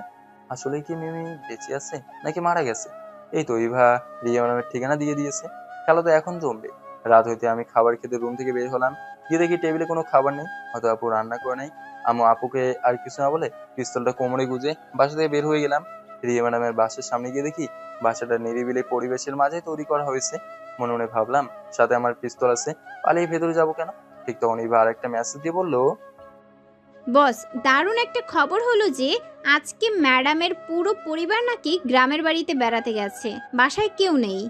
আসলে কি মিমি বেঁচে আছে নাকি মারা গেছে? এই তো ইভা রিয়া ম্যাডামের ঠিকানা দিয়ে দিয়েছে। খেলা তো এখন জমবে। রাত হইতে আমি খাবার খেতে রুম থেকে বের হলাম, গিয়ে দেখি টেবিলে কোনো খাবার নেই, হয়তো আপু রান্না করে নাই। আমি আপুকে আর কিছু না বলে পিস্তলটা কোমরে গুজে বাসা থেকে বের হয়ে গেলাম। রিয়া ম্যাডামের বাসার সামনে গিয়ে দেখি বাসাটা নিরিবিলি পরিবেশের মাঝে তৈরি করা হয়েছে। মনে মনে ভাবলাম সাথে আমার পিস্তল আছে, পালিয়ে ভেতরে যাবো কেন? ঠিক তখন ইভা আর একটা মেসেজ দিয়ে বললো, বস, দারুণ একটা খবর হলো যে আজকে ম্যাডামের পুরো পরিবার নাকি গ্রামের বাড়িতে বেড়াতে গেছে, বাসায় কেউ নেই।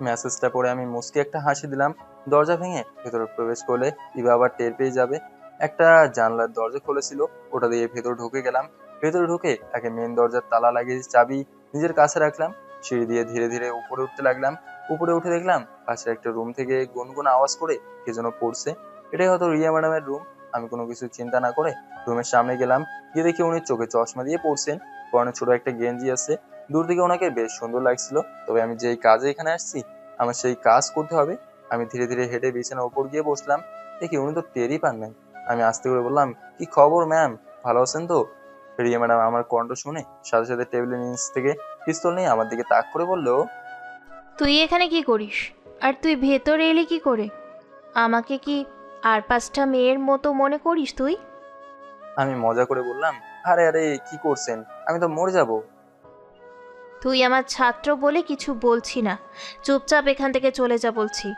মেসেজটা পড়ে আমি মুচকি একটা হাসি দিলাম। দরজা ভেঙে ভেতরে প্রবেশ করলে ইভা আবার টের পেয়ে যাবে। একটা জানলার দরজা খুলেছিল, ওটা দিয়ে ভেতর ঢুকে গেলাম। ভেতরে ঢুকে তাকে মেন দরজার তালা লাগিয়ে চাবি নিজের কাছে রাখলাম। সিঁড়ি দিয়ে ধীরে ধীরে উপরে উঠতে লাগলাম। উপরে উঠে দেখলাম পাশে একটা রুম থেকে গুনগুন আওয়াজ করে কে যেন পড়ছে। এটাই হয়তো রিয়া ম্যাডামের রুম। আমি কোনো কিছু চিন্তা না করে রুমের সামনে গেলাম, গিয়ে দেখি উনি চোখে চশমা দিয়ে পড়ছেন, পরনে ছোট একটা গেঞ্জি আছে। দূর থেকে ওনাকে বেশ সুন্দর লাগছিল। তবে আমি যেই কাজে এখানে আসছি আমার সেই কাজ করতে হবে। আমি ধীরে ধীরে হেঁটে বিছানার উপর গিয়ে বসলাম। দেখি উনি তো টেরই পান নাই। আমি আস্তে করে বললাম, কি খবর ম্যাম, ভালো আছেন তো? রিয়া ম্যাডাম আমার কণ্ঠ শুনে সাথে সাথে টেবিলের নিচ থেকে পিস্তল নিয়ে আমার দিকে তাক করে বলল, তুই এখানে কি করিস? আর তুই ভেতরে এলি কি করে? আমাকে কি আর 5টা মেয়ের মতো মনে করিস তুই? আমি মজা করে বললাম, আরে আরে কি করছেন, আমি তো মরে যাব। তুই আমার ছাত্র বলে কিছু বলছি না, চুপচাপ এখান থেকে চলে যা বলছি।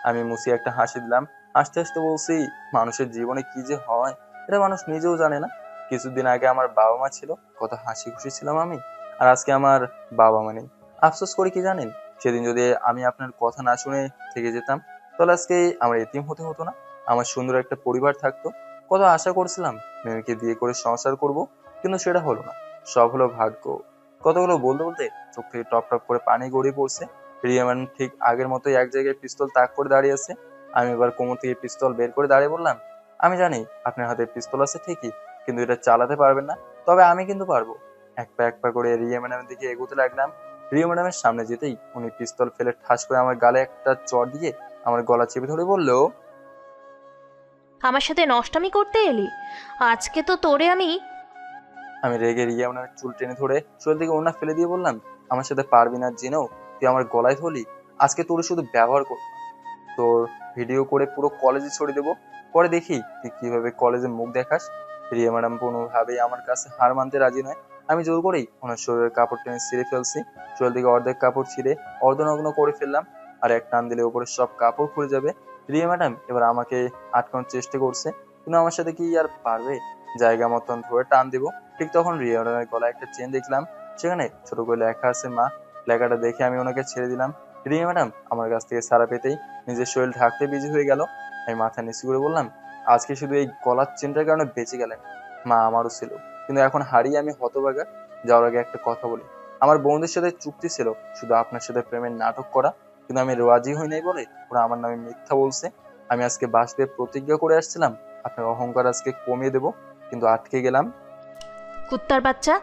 আমি মুসি একটা হাসি দিলাম। হাসতে হাসতে বলছি, মানুষের জীবনে কি যে হয় এটা মানুষ নিজেও জানে না। কিছুদিন আগে আমার বাবা মা ছিল, কত হাসি খুশি ছিলাম আমি, আর আজকে আমার বাবা মা নেই। আফসোস করি কি জানেন, সেদিন যদি আমি আপনার কথা না শুনে থেকে যেতাম তাহলে আজকে আমার এতিম হতে হতো না, আমার সুন্দর একটা পরিবার থাকতো। কত আশা করছিলাম মেয়েকে বিয়ে করে সংসার করব, কিন্তু সেটা হলো না। সব হলো ভাগ্য। কতগুলো বলতে বলতে চোখ থেকে টপ টপ করে পানি গড়িয়ে পড়ছে। রিয়া ম্যাডাম ঠিক আগের মতোই এক জায়গায় পিস্তল তাক করে দাঁড়িয়ে আছে। আমি এবার কোমর থেকে পিস্তল বের করে দাঁড়িয়ে বললাম, আমি জানি আপনার হাতে পিস্তল আছে ঠিকই, কিন্তু এটা চালাতে পারবেন না, তবে আমি কিন্তু পারবো। এক পা করে রিয়া ম্যাডামের দিকে এগোতে লাগলাম। রিয়া ম্যাডামের সামনে যেতেই উনি পিস্তল ফেলে ঠাস করে আমার গালে একটা চড় দিয়ে আমার গলা চেপে ধরে বলল, আমার সাথে নষ্টামি করতে এলি? আজকে তো তোরে আমি। আমি রেগে রিয়া ম্যাডামের চুল টেনে ধরে শরীর থেকে ওড়না ফেলে দিয়ে বললাম, আমার সাথে পারবি না জেনেও তুই আমার গলায় ধরলি। আজকে তোর শুধু ব্যবহার করবো না, তোর ভিডিও করে পুরো কলেজে ছড়িয়ে দেবো, পরে দেখি তুই কিভাবে কলেজে মুখ দেখাস। রিয়া ম্যাডাম কোনোভাবেই আমার কাছে হার মানতে রাজি নয়। আমি জোর করেই ওনার শরীরের কাপড় টেনে ছিঁড়ে ফেলছি। শরীর থেকে অর্ধেক কাপড় ছিঁড়ে অর্ধনগ্ন করে ফেললাম, আর এক টান দিলে উপরে সব কাপড় খুলে যাবে। রিয়া ম্যাডাম এবার আমাকে আটকানোর চেষ্টা করছে, কিন্তু আমার সাথে কি আর পারবে? জায়গা মতন ধরে টান দিব। ঠিক তখন রিয়া ম্যাডামের গলায় একটা চেন দেখলাম, সেখানে ছোট করে লেখা আছে মা। লেখাটা দেখে আমি ওনাকে ছেড়ে দিলাম। রিয়া ম্যাডাম আমার কাছ থেকে সারা পেতেই নিজের শরীর ঢাকতে বিজি হয়ে গেল। আমি মাথা নিচু করে বললাম, আজকে শুধু এই গলার চেনটার কারণে বেঁচে গেলেন, মা আমারও ছিল, কিন্তু এখন হারিয়ে আমি হতভাগা। যাওয়ার আগে একটা কথা বলি, আমার বন্ধুদের সাথে চুক্তি ছিল শুধু আপনার সাথে প্রেমের নাটক করা, কিন্তু আমি রাজি হই নাই বলে ওরা আমার নামে মিথ্যা বলছে। আমি আজকে বাসতে প্রতিজ্ঞা করে আসছিলাম আপনার অহংকার আজকে কমিয়ে দেব, কিন্তু আটকে গেলাম। কুত্তার বাচ্চা,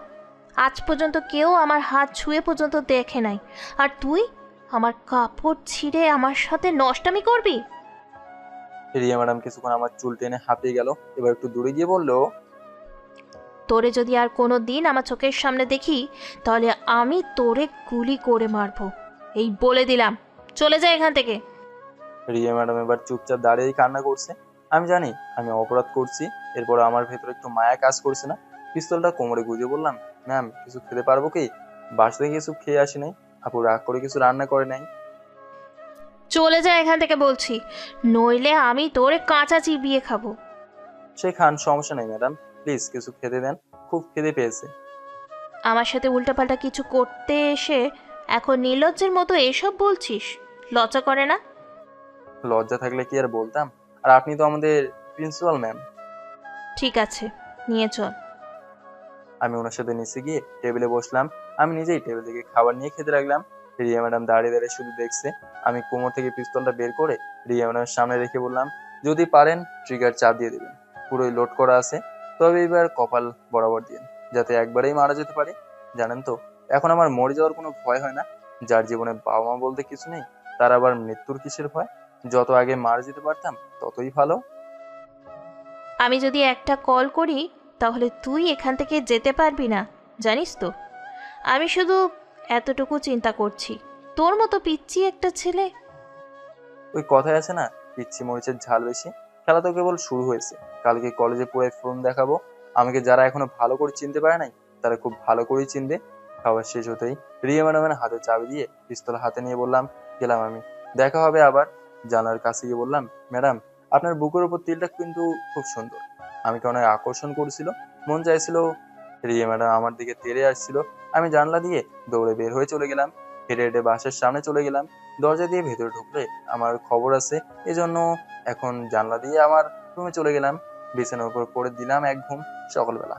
আজ পর্যন্ত কেউ আমার হাত ছুঁয়ে পর্যন্ত দেখে নাই, আর তুই আমার কাপড় ছিঁড়ে আমার সাথে নষ্টামি করবি? রিয়া ম্যাডাম কিছুক্ষণ আমার চুল টেনে হাঁপিয়ে গেল, এবার একটু দূরে গিয়ে বলল, তোরে যদি আর কোনো দিন আমার চোখের সামনে দেখি তাহলে আমি তোরে গুলি করে মারবো, এই বলে দিলাম। চলে যা এখান থেকে। রিয়া ম্যাডাম এবার চুপচাপ দাঁড়িয়েই কান্না করছে। আমি জানি আমি অপরাধ করছি, এরপর আমার ভেতরে একটু মায়া কাজ করছে না। পিস্তলটা কোমরে গুঁজে বললাম, ম্যাম কিছু খেতে পারবো কি? বাসা থেকে কিছু খেয়ে আসি নাই, আপু রাগ করে কিছু রান্না করে নাই। চলে যা এখান থেকে বলছি, নইলে আমি তোরে কাঁচা চিবিয়ে খাবো। সে খান, সমস্যা নেই ম্যাডাম, প্লিজ কিছু খেতে দেন, খুব খিদে পেয়েছে। আমার সাথে উল্টাপাল্টা কিছু করতে এসে এখন নির্লজ্জের মতো এসব বলছিস, লজ্জা করে না? লজ্জা থাকলে কি আর বলতাম, আর আপনি তো আমাদের প্রিন্সিপাল ম্যাম। ঠিক আছে, নিয়ে চল। আমি ওনার সাথে নিচে গিয়ে টেবিলে বসলাম। আমি নিজেই টেবিল থেকে খাবার নিয়ে খেতে লাগলাম। রিয়া ম্যাডাম দাঁড়িয়ে দাঁড়িয়ে শুধু দেখছে। আমি কোমর থেকে পিস্তলটা বের করে রিয়া ম্যাডামের সামনে রেখে বললাম, যদি পারেন ট্রিগার চাপ দিয়ে দেবেন, পুরোই লোড করা আছে, তবে এবার কপাল বরাবর দিন, যাতে একবারেই মারা যেতে পারে। জানেন তো, এখন আমার মরে যাওয়ার কোনো ভয় হয় না। যার জীবনে বাবা মা বলতে কিছু নেই, তার আবার মৃত্যুর কিসের ভয়? যত আগে মারা যেতে পারতাম ততই ভালো। আমি যদি একটা কল করি তাহলে তুই এখান থেকে যেতে পারবি না, জানিস তো? আমি শুধু এতটুকু চিন্তা করছি, তোর মতো পিচ্চি একটা ছেলে ওই কথায় আছে না, পিচ্ছি মরিচের ঝাল বেশি। খেলা তো কেবল শুরু হয়েছে। কালকে কলেজে পড়ে ফোন দেখাবো। আমাকে যারা এখনো ভালো করে চিনতে পারে নাই, তারা খুব ভালো করেই চিনবে। খাবার শেষ হতেই রিয়া ম্যাডামের হাতে চাবি দিয়ে পিস্তল হাতে নিয়ে বললাম, গেলাম আমি, দেখা হবে আবার। জানালার কাছে গিয়ে বললাম, ম্যাডাম আপনার বুকের উপর তিলটা কিন্তু খুব সুন্দর। আমাকে অনেক আকর্ষণ করছিল। মন চাইছিল। রিয়া ম্যাডাম আমার দিকে তেড়ে আসছিল। আমি জানলা দিয়ে দৌড়ে বের হয়ে চলে গেলাম। হেঁটে হেঁটে বাসের সামনে চলে গেলাম। দরজা দিয়ে ভেতরে ঢুকলে আমার খবর আছে, এজন্য এখন জানলা দিয়ে আমার রুমে চলে গেলাম। বিছানার উপর পড়ে দিলাম এক ঘুম। সকালবেলা